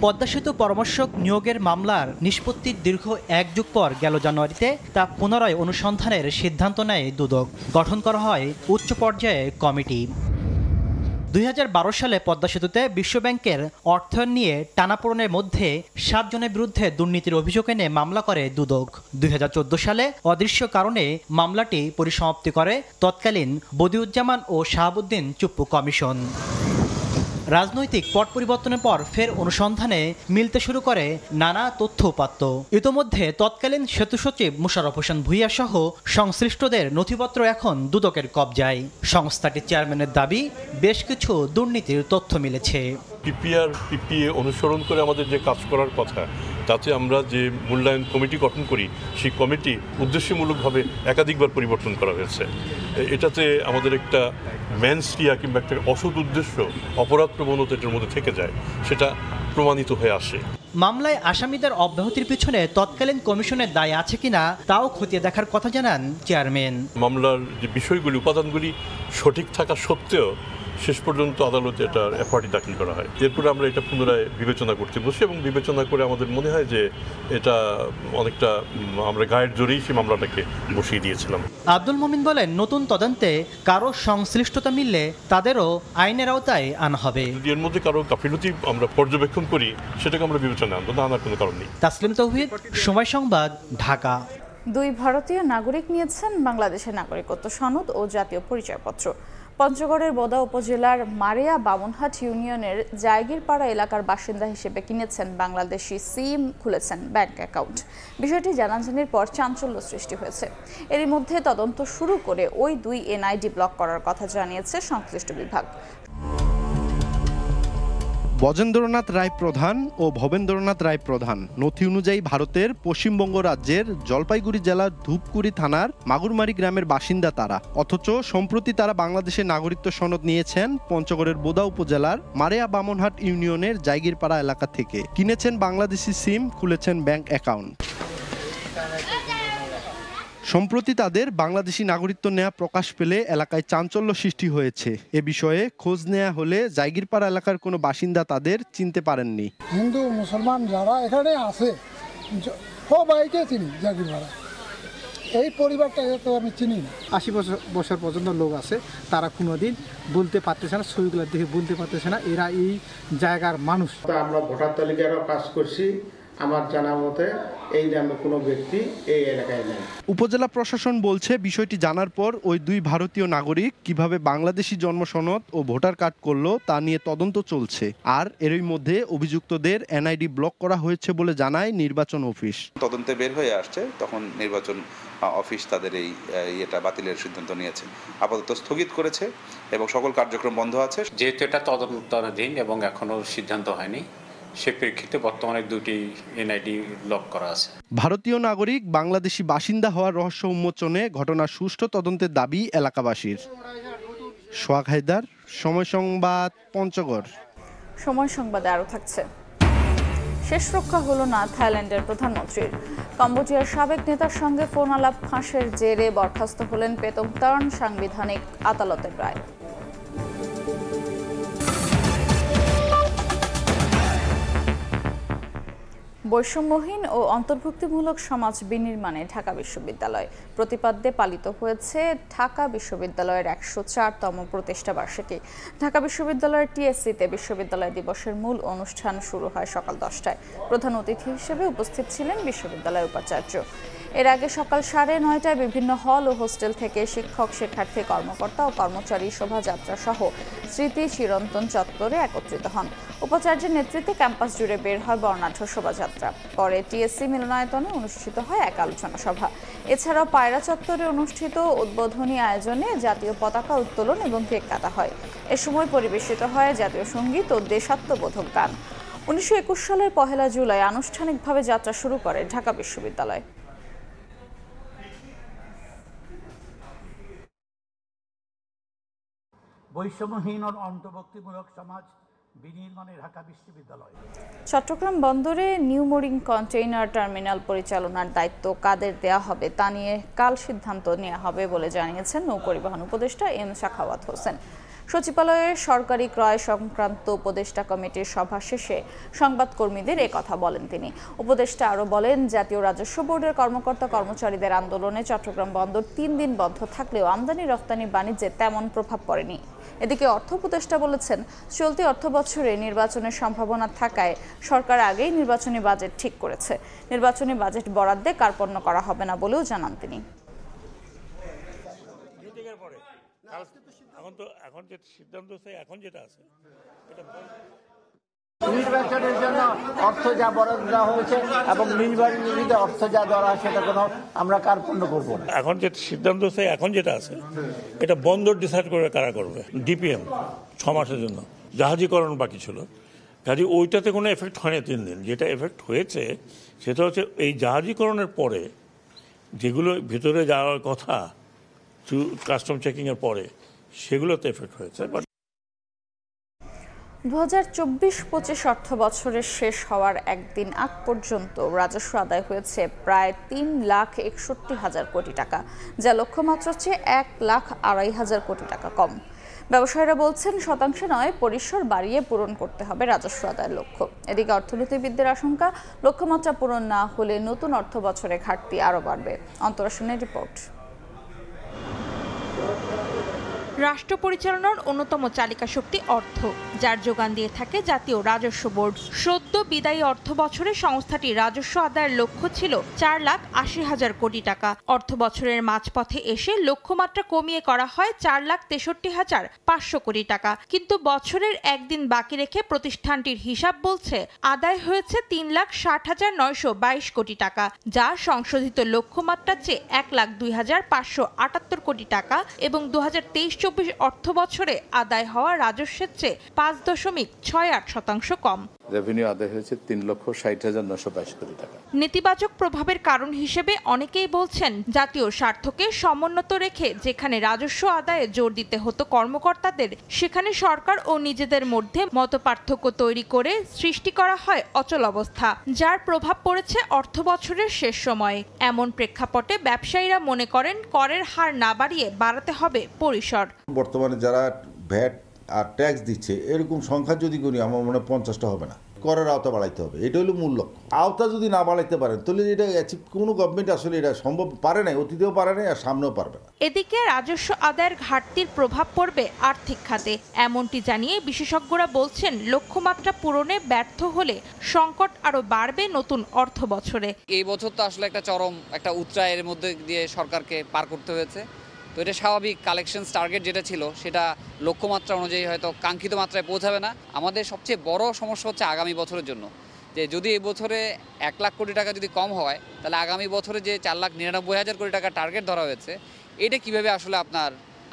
পদ্মা সেতু পরামর্শক নিয়োগের মামলার নিষ্পত্তির দীর্ঘ 1 যুগ পর গেল জানুয়ারিতে তা পুনরায় অনুসন্ধানের সিদ্ধান্ত নেয় দুদক। গঠন করা হয় উচ্চ পর্যায়ে কমিটি। 2012 সালে পদ্মা সেতুতে বিশ্বব্যাংকের অর্থায়ন নিয়ে টানাপোড়েনের মধ্যে 7 জনের বিরুদ্ধে দুর্নীতির অভিযোগ এনে মামলা করে দুদক। 2014 সালে অদৃশ্য কারণে মামলাটি পরিসমাপ্তি করে তৎকালীন বদিউজ্জামান ও শাহাবুদ্দিন চুপ্পু কমিশন। রাজনৈতিক পট পরিবর্তনের পর ফের অনুসন্ধানে মিলতে শুরু করে নানা তথ্য উপাত্ত। ইতোমধ্যে তৎকালীন সেতু সচিব মুশাররফ হোসেন ভূঁইয়া সহ সংশ্লিষ্টদের নথিপত্র এখন দুদকের কবজায়। সংস্থাটির চেয়ারম্যানের দাবি, বেশ কিছু দুর্নীতির তথ্য মিলেছে। পিপিআর পিপিএ অনুসরণ করে আমাদের যে কাজ করার কথা, তাতে আমরা যে মূল্যায়ন কমিটি গঠন করি, সেই কমিটি উদ্দেশ্যমূলকভাবে একাধিকবার পরিবর্তন করা হয়েছে। এটাতে আমাদের একটা ম্যানস্টিয়া কিংবা একটা অসৎ উদ্দেশ্য, অপরাধ প্রবণতা এটার মধ্যে থেকে যায়, সেটা প্রমাণিত হয়ে আসে। মামলায় আসামিদের অব্যাহতির পিছনে তৎকালীন কমিশনের দায় আছে কিনা তাও খতিয়ে দেখার কথা জানান চেয়ারম্যান। মামলার যে বিষয়গুলি, উপাদানগুলি সঠিক থাকা সত্ত্বেও শেষ পর্যন্ত আদালতে এটার এফআরটি দাখিল করা হয়। এরপরে আমরা এটা পুনরায় বিবেচনা করতে বসি এবং বিবেচনা করে আমাদের মনে হয় যে এটা অনেকটা আমরা গায়ের জোরেই সেই মামলাটাকে বসিয়ে দিয়েছিলাম। আব্দুল মোমিন বলেন, নতুন তদন্তে কারো সংশ্লিষ্টতা মিললে তাদেরও আইনের আওতায় আনা হবে। যদি এর মধ্যে কারো গাফিলতি আমরা পর্যবেক্ষণ করি, সেটাকে আমরা বিবেচনায় আনবো, না আনার কোনো কারণ নেই। তাসলিম তৌহিদ, সময় সংবাদ, ঢাকা। 2 ভারতীয় নাগরিক নিয়েছেন বাংলাদেশের নাগরিকত্ব সনদ ও জাতীয় পরিচয়পত্র। পঞ্চগড়ের বোদা উপজেলার মারিয়া বামনহাট ইউনিয়নের জায়গিরপাড়া এলাকার বাসিন্দা হিসেবে কিনেছেন বাংলাদেশি সিম, খুলেছেন ব্যাংক অ্যাকাউন্ট। বিষয়টি জানাজানির পর চাঞ্চল্য সৃষ্টি হয়েছে। এরই মধ্যে তদন্ত শুরু করে ওই 2 এনআইডি ব্লক করার কথা জানিয়েছে সংশ্লিষ্ট বিভাগ। বজেন্দ্রনাথ রায় প্রধান ও ভবেন্দ্রনাথ রায় প্রধান নথি অনুযায়ী ভারতের পশ্চিমবঙ্গ রাজ্যের জলপাইগুড়ি জেলার ধূপগুড়ি থানার মাগুরমারি গ্রামের বাসিন্দা তারা, অথচ সম্প্রতি তারা বাংলাদেশের নাগরিকত্ব সনদ নিয়েছেন পঞ্চগড়ের বোদা উপজেলার মারিয়া বামনহাট ইউনিয়নের জায়গিরপাড়া এলাকা থেকে। কিনেছেন বাংলাদেশি সিম, খুলেছেন ব্যাংক অ্যাকাউন্ট। সম্প্রতি তাদের বাংলাদেশি নাগরিকত্ব নেওয়া প্রকাশ পেলে এলাকায় চাঞ্চল্য সৃষ্টি হয়েছে। এ বিষয়ে খোঁজ নেওয়া হলে জায়গিরপাড়া এলাকার কোনো বাসিন্দা তাদের চিনতে পারেননি। হিন্দু মুসলমান যারা এখানে আছে সবাইকে চিনি জায়গিরপাড়া। এই পরিবারটাকে তো আমি চিনি না। 80 বছর পর্যন্ত লোক আছে, তারা কোনোদিন বলতে পারতেছে না, ছবিগুলো দেখে বলতে পারতেছে না এরা এই জায়গার মানুষ। আমরা ভোটার তালিকারও কাজ করছি, আমার জানা মতে এই নামে কোনো ব্যক্তি এই এলাকায় নেই। উপজেলা প্রশাসন বলছে, বিষয়টি জানার পর ওই 2 ভারতীয় নাগরিক কিভাবে বাংলাদেশি জন্মসনদ ও ভোটার কার্ড করলো তা নিয়ে তদন্ত চলছে। আর এরই মধ্যে অভিযুক্তদের এনআইডি ব্লক করা হয়েছে বলে জানায় নির্বাচন অফিস। তদন্তে বের হয়ে আসছে, তখন নির্বাচন অফিস তাদের এই এটা বাতিলের সিদ্ধান্ত নিয়েছে, আপাতত স্থগিত করেছে এবং সকল কার্যক্রম বন্ধ আছে। যেহেতু এটা তদন্তাধীন এবং এখনো সিদ্ধান্ত হয়নি, সে প্রেক্ষিতে বর্তমানে 2টি এনআইডি লক করা আছে। ভারতীয় নাগরিক বাংলাদেশি বাসিন্দা হওয়ার রহস্য উন্মোচনে ঘটনার সুষ্ঠু তদন্তের দাবি এলাকাবাসীর। সোহাগ হায়দার, সময় সংবাদ, পঞ্চগড়। সময় সংবাদে আরও থাকছে। শেষ রক্ষা হলো না থাইল্যান্ডের প্রধানমন্ত্রীর। কম্বোডিয়ার সাবেক নেতার সঙ্গে ফোন আলাপ ফাঁসের জেরে বরখাস্ত হলেন পেতংতার্ন, সাংবিধানিক আদালতের রায়। বৈষম্যহীন ও অন্তর্ভুক্তিমূলক সমাজ বিনির্মাণে ঢাকা বিশ্ববিদ্যালয় প্রতিপাদ্যে পালিত হয়েছে ঢাকা বিশ্ববিদ্যালয়ের ১০৪তম প্রতিষ্ঠা বার্ষিকী। ঢাকা বিশ্ববিদ্যালয়ের টিএসসিতে বিশ্ববিদ্যালয় দিবসের মূল অনুষ্ঠান শুরু হয় সকাল ১০টায়। প্রধান অতিথি হিসেবে উপস্থিত ছিলেন বিশ্ববিদ্যালয়ের উপাচার্য। এর আগে সকাল ৯:৩০টায় বিভিন্ন হল ও হোস্টেল থেকে শিক্ষক, শিক্ষার্থী, কর্মকর্তা ও কর্মচারী শোভাযাত্রা সহ স্মৃতি চিরন্তন চত্বরে একত্রিত হন। উপাচার্যের নেতৃত্বে ক্যাম্পাস জুড়ে বের হয় বর্ণাঢ্য শোভাযাত্রা। পরে টিএসসি মিলনায়তনে অনুষ্ঠিত হয় এক আলোচনা সভা। এছাড়াও পায়রা চত্বরে অনুষ্ঠিত উদ্বোধনী আয়োজনে জাতীয় পতাকা উত্তোলন এবং কেক কাটা হয়। এ সময় পরিবেশিত হয় জাতীয় সঙ্গীত ও দেশাত্মবোধক গান। ১৯২১ সালের ১ জুলাই আনুষ্ঠানিকভাবে যাত্রা শুরু করে ঢাকা বিশ্ববিদ্যালয়। বৈষম্যহীন ও অন্তর্ভুক্তিমূলক সমাজ বিনির্মাণে ঢাকা বিশ্ববিদ্যালয়। চট্টগ্রাম বন্দরে নিউ মোরিং কন্টেইনার টার্মিনাল পরিচালনার দায়িত্ব কাদের দেয়া হবে তা নিয়ে কাল সিদ্ধান্ত নেওয়া হবে বলে জানিয়েছেন নৌপরিবহন উপদেষ্টা এম সাখাওয়াত হোসেন। সচিবালয়ের সরকারি ক্রয় সংক্রান্ত উপদেষ্টা কমিটির সভা শেষে সংবাদকর্মীদের কথা বলেন তিনি। উপদেষ্টা আরও বলেন, জাতীয় রাজস্ব বোর্ডের কর্মকর্তা কর্মচারীদের আন্দোলনে চট্টগ্রাম বন্দর ৩ দিন বন্ধ থাকলেও আমদানি রপ্তানি বাণিজ্যে তেমন প্রভাব পড়েনি। এদিকে অর্থ উপদেষ্টা বলেছেন, চলতি অর্থবছরে নির্বাচনের সম্ভাবনা থাকায় সরকার আগেই নির্বাচনী বাজেট ঠিক করেছে। নির্বাচনী বাজেট বরাদ্দে কার্পণ্য করা হবে না বলেও জানান তিনি। এখন যে সিদ্ধান্ত এখন যেটা আছে নির্বাচনের জন্য অর্থ যা বরাদ্দ দেওয়া হয়েছে এবং নির্বাচনীতে অর্থ যা দেওয়া হয় সেটা কোনো আমরা কার্পণ্য করবো না। এখন যে সিদ্ধান্ত এখন যেটা আছে এটা বন্দর ডিসাইড করে কারা করবে। ডিপিএম 6 মাসের জন্য জাহাজীকরণ বাকি ছিল, কাজে ওইটাতে কোনো এফেক্ট হয়নি 3 দিন। যেটা এফেক্ট হয়েছে সেটা হচ্ছে এই জাহাজীকরণের পরে যেগুলো ভিতরে যাওয়ার কথা কাস্টম চেকিংয়ের পরে সেগুলোতে এফেক্ট হয়েছে। ২০২৪-২৫ অর্থ বছরের শেষ হওয়ার একদিন আগ পর্যন্ত রাজস্ব আদায় হয়েছে প্রায় ৩,৬১,০০০ কোটি টাকা, যা লক্ষ্যমাত্রার চেয়ে ১,২,৫০০ কোটি টাকা কম। ব্যবসায়ীরা বলছেন, শতাংশে নয়, পরিসর বাড়িয়ে পূরণ করতে হবে রাজস্ব আদায়ের লক্ষ্য। এদিকে অর্থনীতিবিদদের আশঙ্কা, লক্ষ্যমাত্রা পূরণ না হলে নতুন অর্থ বছরে ঘাটতি আরও বাড়বে। অন্তরা সেনের রিপোর্ট। রাষ্ট্র পরিচালনার অন্যতম চালিকা শক্তি অর্থ, যার যোগান দিয়ে থাকে জাতীয় রাজস্ব বোর্ড। সদ্য বিদায়ী অর্থ বছরে সংস্থাটির রাজস্ব আদায়ের লক্ষ্য ছিল 4,80,000 কোটি টাকা। অর্থ বছরের মাঝপথে এসে লক্ষ্যমাত্রা কমিয়ে করা হয় 4,63,500 কোটি টাকা। কিন্তু বছরের একদিন বাকি রেখে প্রতিষ্ঠানটির হিসাব বলছে আদায় হয়েছে 3,60,922 কোটি টাকা, যা সংশোধিত লক্ষ্যমাত্রার চেয়ে 1,02,578 কোটি টাকা এবং 2023-24 অর্থ বছরে আদায় হওয়া রাজস্বের চেয়ে 5.68% কম। রেভিনিউ আদায় হয়েছে 3,60,922 কোটি টাকা। নেতিবাচক প্রভাবের কারণ হিসেবে অনেকেই বলছেন, জাতীয় স্বার্থকে সমুন্নত রেখে যেখানে রাজস্ব আদায়ে জোর দিতে হতো কর্মকর্তাদের, সেখানে সরকার ও নিজেদের মধ্যে মতপার্থক্য তৈরি করে সৃষ্টি করা হয় অচল অবস্থা, যার প্রভাব পড়েছে অর্থ বছরের শেষ সময়ে। এমন প্রেক্ষাপটে ব্যবসায়ীরা মনে করেন, করের হার না বাড়িয়ে বাড়াতে হবে পরিসর। বর্তমানে যারা ভ্যাট আর ট্যাক্স দিচ্ছে এরকম সংখ্যা যদি করি, আমার মনে হয় 50টা হবে না। করের আওতা বাড়াইতে হবে, এটা হলো মূল লক্ষ্য। আওতা যদি না বাড়াইতে পারেন তাহলে এটা কোনো গভর্নমেন্ট আসলে এটা সম্ভব পারে না, অতীতেও পারে না আর সামনেও পারবে না। এদিকে রাজস্ব আদায়ের ঘাটতির প্রভাব পড়বে আর্থিক খাতে, এমনটি জানিয়ে বিশেষজ্ঞরা বলছেন, লক্ষ্যমাত্রা পূরণে ব্যর্থ হলে সংকট আরো বাড়বে নতুন অর্থ বছরে। এই বছর তো আসলে একটা চরম একটা উচ্চায়ের মধ্যে দিয়ে সরকারকে পার করতে হয়েছে। তো এটা স্বাভাবিক, কালেকশনস টার্গেট যেটা ছিল সেটা লক্ষ্যমাত্রা অনুযায়ী হয়তো কাঙ্ক্ষিত মাত্রায় পৌঁছাবে না। আমাদের সবচেয়ে বড় সমস্যা হচ্ছে আগামী বছরের জন্য, যে যদি এই বছরে 1 লাখ কোটি টাকা যদি কম হয়, তাহলে আগামী বছরে যে 4,99,000 কোটি টাকা টার্গেট ধরা হয়েছে, এটা কিভাবে আসলে আপনার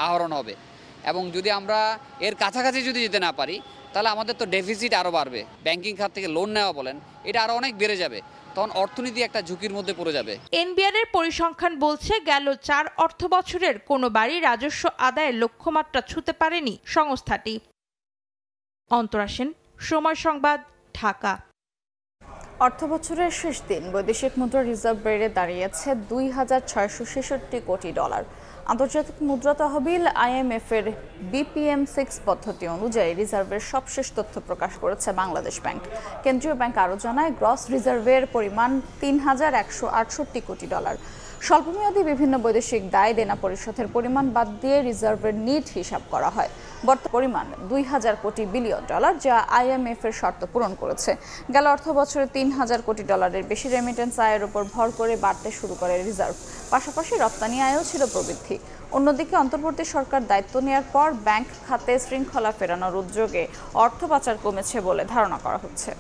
আহরণ হবে। এবং যদি আমরা এর কাছাকাছি যদি যেতে না পারি, তাহলে আমাদের তো ডেফিসিট আরও বাড়বে। ব্যাংকিং খাত থেকে লোন নেওয়া বলেন, এটা আরও অনেক বেড়ে যাবে। তখন অর্থনীতি একটা ঝুঁকির মধ্যে পড়ে যাবে। এনবিআর এর পরিসংখ্যান বলছে গেল 4 অর্থ বছরের কোনো বাড়ি রাজস্ব আদায়ের লক্ষ্যমাত্রা ছুঁতে পারেনি সংস্থাটি। অন্তরা সেন, সময় সংবাদ, ঢাকা। অর্থ বছরের শেষ দিন বৈদেশিক মুদ্রা রিজার্ভ বেড়ে দাঁড়িয়েছে $2,666 কোটি। আন্তর্জাতিক মুদ্রা তহবিল IMF এর BPM6 পদ্ধতি অনুযায়ী রিজার্ভের সবশেষ তথ্য প্রকাশ করেছে বাংলাদেশ ব্যাংক। কেন্দ্রীয় ব্যাংক আরও জানায়, গ্রস রিজার্ভের পরিমাণ $3,168 কোটি। স্বল্পমেয়াদী বিভিন্ন বৈদেশিক দায় দেনা পরিশোধের পরিমাণ বাদ দিয়ে রিজার্ভের নিট হিসাব করা হয়। বর্তমান পরিমাণ $2,000 কোটি বিলিয়ন, যা IMF এর শর্ত পূরণ করেছে। গেল অর্থ বছরে $3,000 কোটি বেশি রেমিটেন্স আয়ের উপর ভর করে বাড়তে শুরু করে রিজার্ভ। পাশাপাশি রপ্তানি আয়ও ছিল প্রবৃদ্ধি। অন্যদিকে অন্তর্বর্তী সরকার দায়িত্ব নেওয়ার পর ব্যাংক খাতে শৃঙ্খলা ফেরানোর উদ্যোগে অর্থ পাচার কমেছে বলে ধারণা করা হচ্ছে।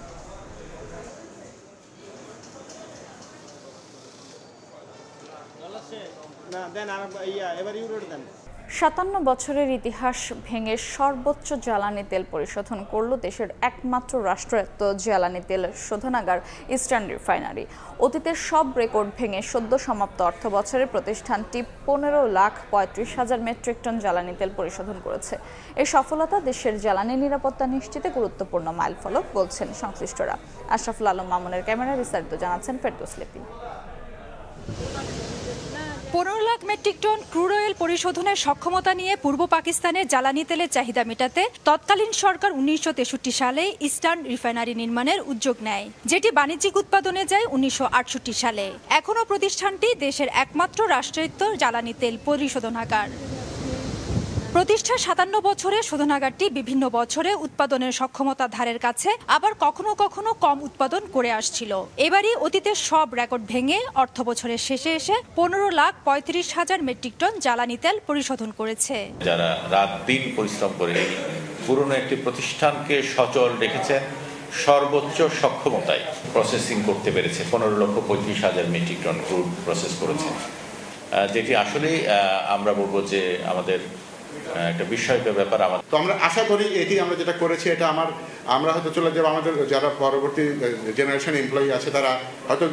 57 বছরের ইতিহাস ভেঙে সর্বোচ্চ জ্বালানি তেল পরিশোধন করল দেশের একমাত্র রাষ্ট্রায়ত্ত জ্বালানি তেল শোধনাগার ইস্টার্ন রিফাইনারি। অতীতের সব রেকর্ড ভেঙে সদ্য সমাপ্ত অর্থ বছরে প্রতিষ্ঠানটি 15,35,000 মেট্রিক টন জ্বালানি তেল পরিশোধন করেছে। এই সফলতা দেশের জ্বালানি নিরাপত্তা নিশ্চিতে গুরুত্বপূর্ণ মাইলফলক বলছেন সংশ্লিষ্টরা। আশরাফুল আলম মামুনের ক্যামেরায় বিস্তারিত জানাচ্ছেন Ferdous Lipi. 15 lakh metric ton crude oil পরিশোধনের সক্ষমতা নিয়ে পূর্ব পাকিস্তানের জ্বালানি তেলের চাহিদা মেটাতে তৎকালীন সরকার 1963 সালে ইস্টার্ন রিফাইনারি নির্মাণের উদ্যোগ নেয়, যেটি বাণিজ্যিক উৎপাদনে যায় 1968 সালে। এখনও প্রতিষ্ঠানটি দেশের একমাত্র রাষ্ট্রায়ত্ত জ্বালানি তেল পরিশোধনাগার। প্রতিষ্ঠা 57 বছরে শোধনাগারটি বিভিন্ন বছরে উৎপাদনের সক্ষমতা ধারের কাছে, আবার কখনো কখনো কম উৎপাদন করে আসছিল। এবারই অতীতের সব রেকর্ড ভেঙে অর্থ বছরের শেষে এসে 15,35,000 মেট্রিক টন জ্বালানি তেল পরিশোধন করেছে। যারা রাত দিন পরিশ্রম করে পুরনো একটি প্রতিষ্ঠানকে সচল রেখেছেন, সর্বোচ্চ সক্ষমতায় প্রসেসিং করতে পেরেছে। 15,35,000 মেট্রিক টন ক্রুড প্রসেস করেছে, যেটি আসলেই আমরা বলবো যে আমাদের একটা বিস্ময়কর ব্যাপার। তো আমরা আশা করি এটি আমরা যেটা করেছি এটা আমরা হয়তো চলে যাবো, আমাদের যারা পরবর্তী জেনারেশন এমপ্লয়ি আছে তারা হয়তো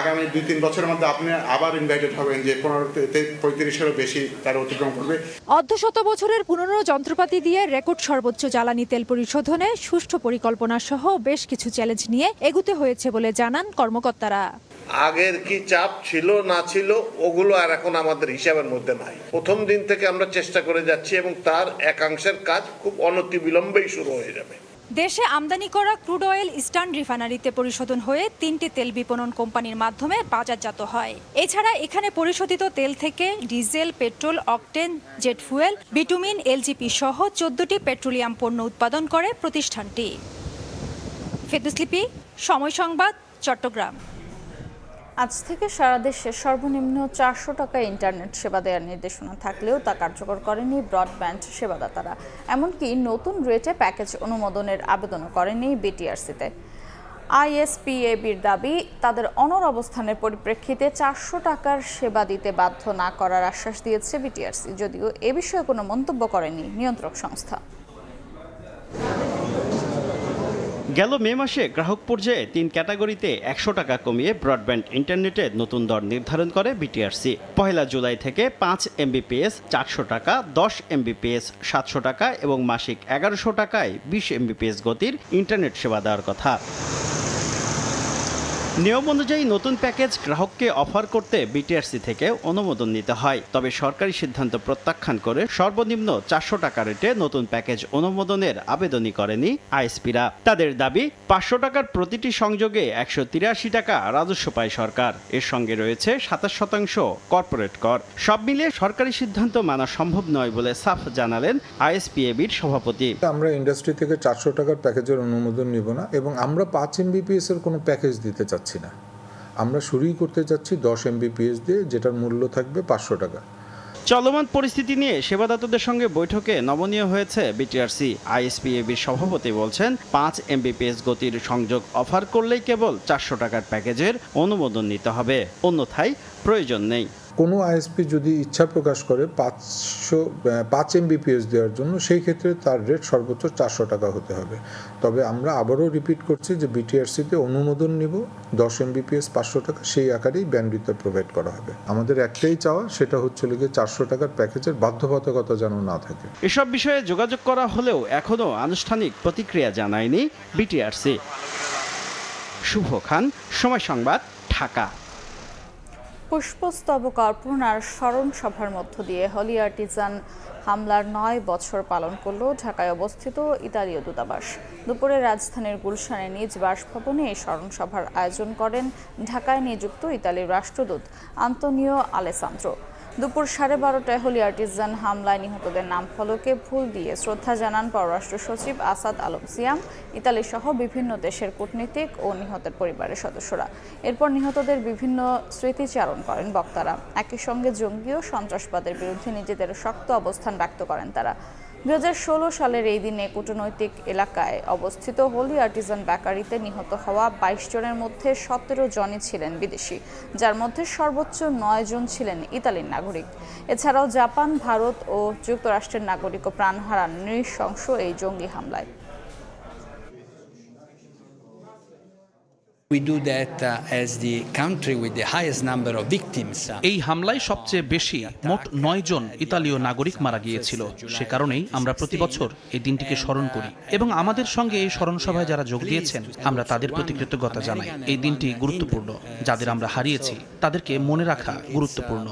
আগামী 2-3 বছরের মধ্যে আপনি আবার ইনভাইটেড হবেন যে 15-35-এরও বেশি তারা অতিক্রম করবে। অর্ধশত বছরের পুরনো যন্ত্রপাতি দিয়ে রেকর্ড সর্বোচ্চ জ্বালানি তেল পরিশোধনে সুষ্ঠু পরিকল্পনা সহ বেশ কিছু চ্যালেঞ্জ নিয়ে এগুতে হয়েছে বলে জানান কর্মকর্তারা। আগের কি চাপ ছিল না ছিল ওগুলো আর এখন আমাদের হিসাবের মধ্যে নাই। প্রথম দিন থেকে আমরা চেষ্টা করে যাচ্ছি এবং তার একাংশের কাজ খুব অনতিবিলম্বেই শুরু হয়ে যাবে। দেশে আমদানি করা ক্রুড অয়েল ইস্টার্ন রিফাইনারিতে পরিশোধন হয়ে 3টি তেল বিপণন কোম্পানির মাধ্যমে বাজারজাত হয়। এছাড়া এখানে পরিশোধিত তেল থেকে diesel, petrol, octane, jet fuel, bitumen, LGP সহ 14টি পেট্রোলিয়াম পণ্য উৎপাদন করে প্রতিষ্ঠানটি। ফেরদৌস লিপি, সময় সংবাদ, চট্টগ্রাম। আজ থেকে সারা দেশে সর্বনিম্ন 400 টাকায় ইন্টারনেট সেবা দেওয়ার নির্দেশনা থাকলেও তা কার্যকর করেনি ব্রডব্যান্ড সেবাদাতারা। এমনকি নতুন রেটে প্যাকেজ অনুমোদনের আবেদনও করেনি বিটিআরসিতে। আইএসপিএবির দাবি, তাদের অনড় অবস্থানের পরিপ্রেক্ষিতে 400 টাকার সেবা দিতে বাধ্য না করার আশ্বাস দিয়েছে বিটিআরসি, যদিও এ বিষয়ে কোনো মন্তব্য করেনি নিয়ন্ত্রক সংস্থা। গেল মে মাসে গ্রাহক পর্যায়ে 3 ক্যাটাগরিতে 100 টাকা কমিয়ে ব্রডব্যান্ড ইন্টারনেটে নতুন দর নির্ধারণ করে বিটিআরসি। 1 জুলাই থেকে 5 MBPS 400 টাকা, 10 MBPS 700 টাকা এবং মাসিক 1100 টাকায় 20 MBPS গতির ইন্টারনেট সেবা দেওয়ার কথা। নিয়ম অনুযায়ী নতুন প্যাকেজ গ্রাহককে অফার করতে বিটিআরসি থেকে অনুমোদন নিতে হয়। তবে সরকারি সিদ্ধান্ত প্রত্যাখ্যান করে সর্বনিম্ন 400 টাকা রেটে নতুন প্যাকেজ অনুমোদনের আবেদনই করেনি আইএসপিরা। তাদের দাবি, 500 টাকার প্রতিটি সংযোগে 183 টাকা রাজস্ব পায় সরকার। এর সঙ্গে রয়েছে 27% কর্পোরেট কর। সব মিলিয়ে সরকারি সিদ্ধান্ত মানা সম্ভব নয় বলে সাফ জানালেন আইএসপিএবির সভাপতি। আমরা ইন্ডাস্ট্রি থেকে 400 টাকার প্যাকেজের অনুমোদন নিব না এবং আমরা 5 MBPS এর কোনো প্যাকেজ দিতে চাচ্ছি না। আমরা শুরুই করতে যাচ্ছি 10 MBPS দিয়ে, যেটার মূল্য থাকবে 500 টাকা। চলমান পরিস্থিতি নিয়ে সেবাদাতাদের সঙ্গে বৈঠকে নমনীয় হয়েছে বিটিআরসি। আইএসপিএবির সভাপতি বলছেন, 5 MBPS গতির সংযোগ অফার করলেই কেবল 400 টাকার প্যাকেজের অনুমোদন নিতে হবে, অন্যথায় প্রয়োজন নেই। কোনো আইএসপি যদি ইচ্ছা প্রকাশ করে 5 MBPS দেওয়ার জন্য, সেই ক্ষেত্রে তার রেট সর্বোচ্চ 400 টাকা হতে হবে। তবে আমরা আবারও রিপিট করছি যে বিটিআরসিতে অনুমোদন নিব 10 MBPS 500 টাকা, সেই আকারেই ব্যান্ডউইথ প্রোভাইড করা হবে। আমাদের একটাই চাওয়া, সেটা হচ্ছে 400 টাকার প্যাকেজের বাধ্যবাধকতা যেন না থাকে। এসব বিষয়ে যোগাযোগ করা হলেও এখনও আনুষ্ঠানিক প্রতিক্রিয়া জানায়নি বিটিআরসি। শুভ খান, সময় সংবাদ, ঢাকা। পুষ্পস্তবক অর্পণ আর স্মরণ সভার মধ্য দিয়ে হলি আর্টিজান হামলার 9 বছর পালন করল ঢাকায় অবস্থিত ইতালীয় দূতাবাস। দুপুরে রাজধানীর গুলশানে নিজ বাসভবনে এই স্মরণ সভার আয়োজন করেন ঢাকায় নিযুক্ত ইতালির রাষ্ট্রদূত আন্তোনিও আলেসান্দ্রো। দুপুর 12:30টায় হলি আর্টিজান হামলায় নিহতদের নাম ফলকে ফুল দিয়ে শ্রদ্ধা জানান পররাষ্ট্র সচিব আসাদ আলম সিয়াম, ইতালি সহ বিভিন্ন দেশের কূটনীতিক ও নিহতের পরিবারের সদস্যরা। এরপর নিহতদের বিভিন্ন স্মৃতিচারণ করেন বক্তারা। একই সঙ্গে জঙ্গি ও সন্ত্রাসবাদের বিরুদ্ধে নিজেদের শক্ত অবস্থান ব্যক্ত করেন তারা। 2016 সালের এই দিনে কূটনৈতিক এলাকায় অবস্থিত হলি আর্টিজান বেকারিতে নিহত হওয়া 22 জনের মধ্যে 17 জনই ছিলেন বিদেশি, যার মধ্যে সর্বোচ্চ 9 জন ছিলেন ইতালির নাগরিক। এছাড়াও জাপান, ভারত ও যুক্তরাষ্ট্রের নাগরিকও প্রাণ হারান নৃশংস এই জঙ্গি হামলায়। এই হামলায় সবচেয়ে বেশি মোট 9 জন ইতালীয় নাগরিক মারা গিয়েছিল। সে কারণেই আমরা প্রতি বছর এই দিনটিকে স্মরণ করি এবং আমাদের সঙ্গে এই স্মরণ সভায় যারা যোগ দিয়েছেন আমরা তাদের প্রতি কৃতজ্ঞতা জানাই। এই দিনটি গুরুত্বপূর্ণ, যাদের আমরা হারিয়েছি তাদেরকে মনে রাখা গুরুত্বপূর্ণ।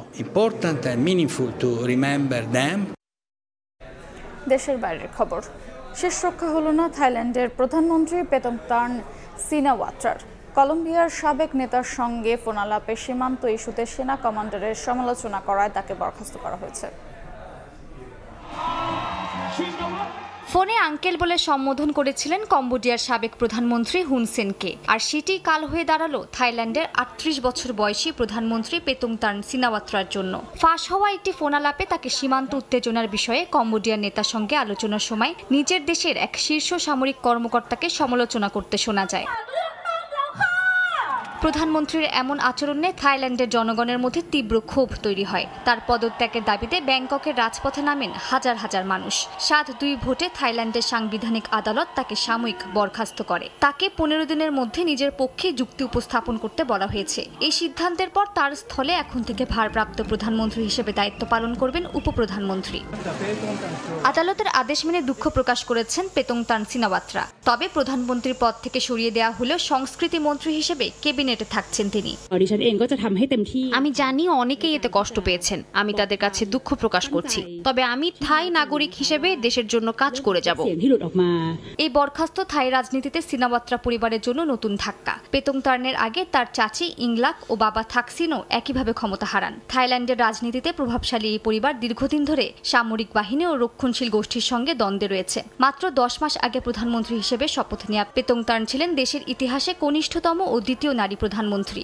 দেশের বাইরের খবর। শেষ রক্ষা হলো না থাইল্যান্ডের প্রধানমন্ত্রী পেতংতান সিনাওয়াত্রার। কলম্বিয়ার সাবেক নেতার সঙ্গে ফোনালাপে সীমান্ত ইস্যুতে সেনা কমান্ডারের সমালোচনা করায় তাকে বরখাস্ত করা হয়েছে। ফোনে আঙ্কেল বলে সম্বোধন করেছিলেন কম্বোডিয়ার সাবেক প্রধানমন্ত্রী হুন সেনকে, আর সেটি কাল হয়ে দাঁড়ালো থাইল্যান্ডের 38 বছর বয়সী প্রধানমন্ত্রী পেতংতান সিনাওয়াত্রার জন্য। ফাঁস হওয়া একটি ফোনালাপে তাকে সীমান্ত উত্তেজনার বিষয়ে কম্বোডিয়ার নেতার সঙ্গে আলোচনার সময় নিজের দেশের এক শীর্ষ সামরিক কর্মকর্তাকে সমালোচনা করতে শোনা যায়। প্রধানমন্ত্রীর এমন আচরণে থাইল্যান্ডের জনগণের মধ্যে তীব্র ক্ষোভ তৈরি হয়। তার পদত্যাগের দাবিতে ব্যাংককের রাজপথে নামেন হাজার হাজার মানুষ। 7-2 ভোটে থাইল্যান্ডের সাংবিধানিক আদালত তাকে সাময়িক বরখাস্ত করে। তাকে 15 দিনের মধ্যে নিজের পক্ষে যুক্তি উপস্থাপন করতে বলা হয়েছে। এই সিদ্ধান্তের পর তার স্থলে এখন থেকে ভারপ্রাপ্ত প্রধানমন্ত্রী হিসেবে দায়িত্ব পালন করবেন উপপ্রধানমন্ত্রী। আদালতের আদেশ মেনে দুঃখ প্রকাশ করেছেন পেতংতান সিনাওয়াত্রা। তবে প্রধানমন্ত্রীর পদ থেকে সরিয়ে দেওয়া হলেও সংস্কৃতি মন্ত্রী হিসেবে কেবিনেটে থাকছেন তিনি। আমি জানি অনেকেই এতে কষ্ট পেয়েছেন, আমি তাদের কাছে দুঃখ প্রকাশ করছি। তবে আমি থাই নাগরিক হিসেবে দেশের জন্য কাজ করে যাব। এই বরখাস্ত থাই রাজনীতিতে সিনাওয়াত্রা পরিবারের জন্য নতুন ধাক্কা। পেতংতানের আগে তার চাচি ইংলাক ও বাবা থাকসিনও একইভাবে ক্ষমতা হারান। থাইল্যান্ডের রাজনীতিতে প্রভাবশালী এই পরিবার দীর্ঘদিন ধরে সামরিক বাহিনী ও রক্ষণশীল গোষ্ঠীর সঙ্গে দ্বন্দ্বে রয়েছে। মাত্র 10 মাস আগে প্রধানমন্ত্রী হিসেবে শপথ নেওয়া পেতংতান ছিলেন দেশের ইতিহাসে কনিষ্ঠতম ও দ্বিতীয় নারী প্রধানমন্ত্রী।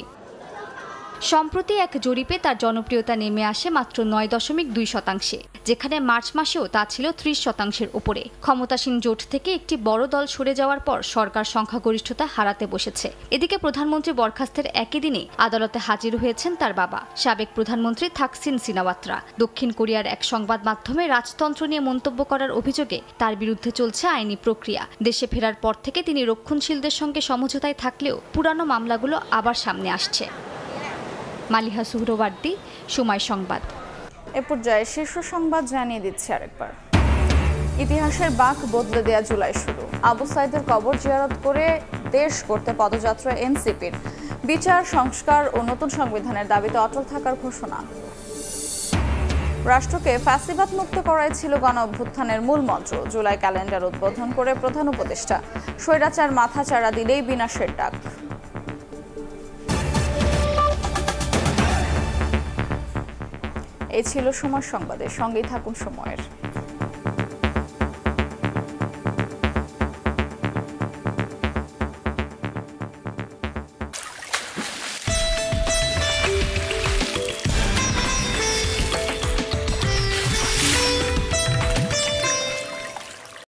সম্প্রতি এক জরিপে তার জনপ্রিয়তা নেমে আসে মাত্র 9.2%, যেখানে মার্চ মাসেও তা ছিল 30%-এর উপরে। ক্ষমতাসীন জোট থেকে একটি বড় দল সরে যাওয়ার পর সরকার সংখ্যাগরিষ্ঠতা হারাতে বসেছে। এদিকে প্রধানমন্ত্রী বরখাস্তের একই দিনে আদালতে হাজির হয়েছেন তার বাবা, সাবেক প্রধানমন্ত্রী থাকসিন সিনাওয়াত্রা। দক্ষিণ কোরিয়ার এক সংবাদ মাধ্যমে রাজতন্ত্র নিয়ে মন্তব্য করার অভিযোগে তার বিরুদ্ধে চলছে আইনি প্রক্রিয়া। দেশে ফেরার পর থেকে তিনি রক্ষণশীলদের সঙ্গে সমঝোতায় থাকলেও পুরানো মামলাগুলো আবার সামনে আসছে। মালিহা সুহরওয়ার্দী, সময় সংবাদ। এ পর্যায়ে শীর্ষ সংবাদ জানিয়ে দিচ্ছি আরেকবার। ইতিহাসের বাঁক বদলে দেয়া জুলাই শুরু। আবু সাইদের কবর জিয়ারত করে দেশ করতে পদযাত্রা এনসিপির। বিচার, সংস্কার ও নতুন সংবিধানের দাবিতে অটল থাকার ঘোষণা। রাষ্ট্রকে ফ্যাসিবাদ মুক্ত করাই ছিল গণ অভ্যুত্থানের মূল মন্ত্র। জুলাই ক্যালেন্ডার উদ্বোধন করে প্রধান উপদেষ্টা। স্বৈরাচার মাথা চাড়া দিলেই বিনাশের ডাক। এই ছিল সময় সংবাদের সঙ্গেই থাকুন সময়ের।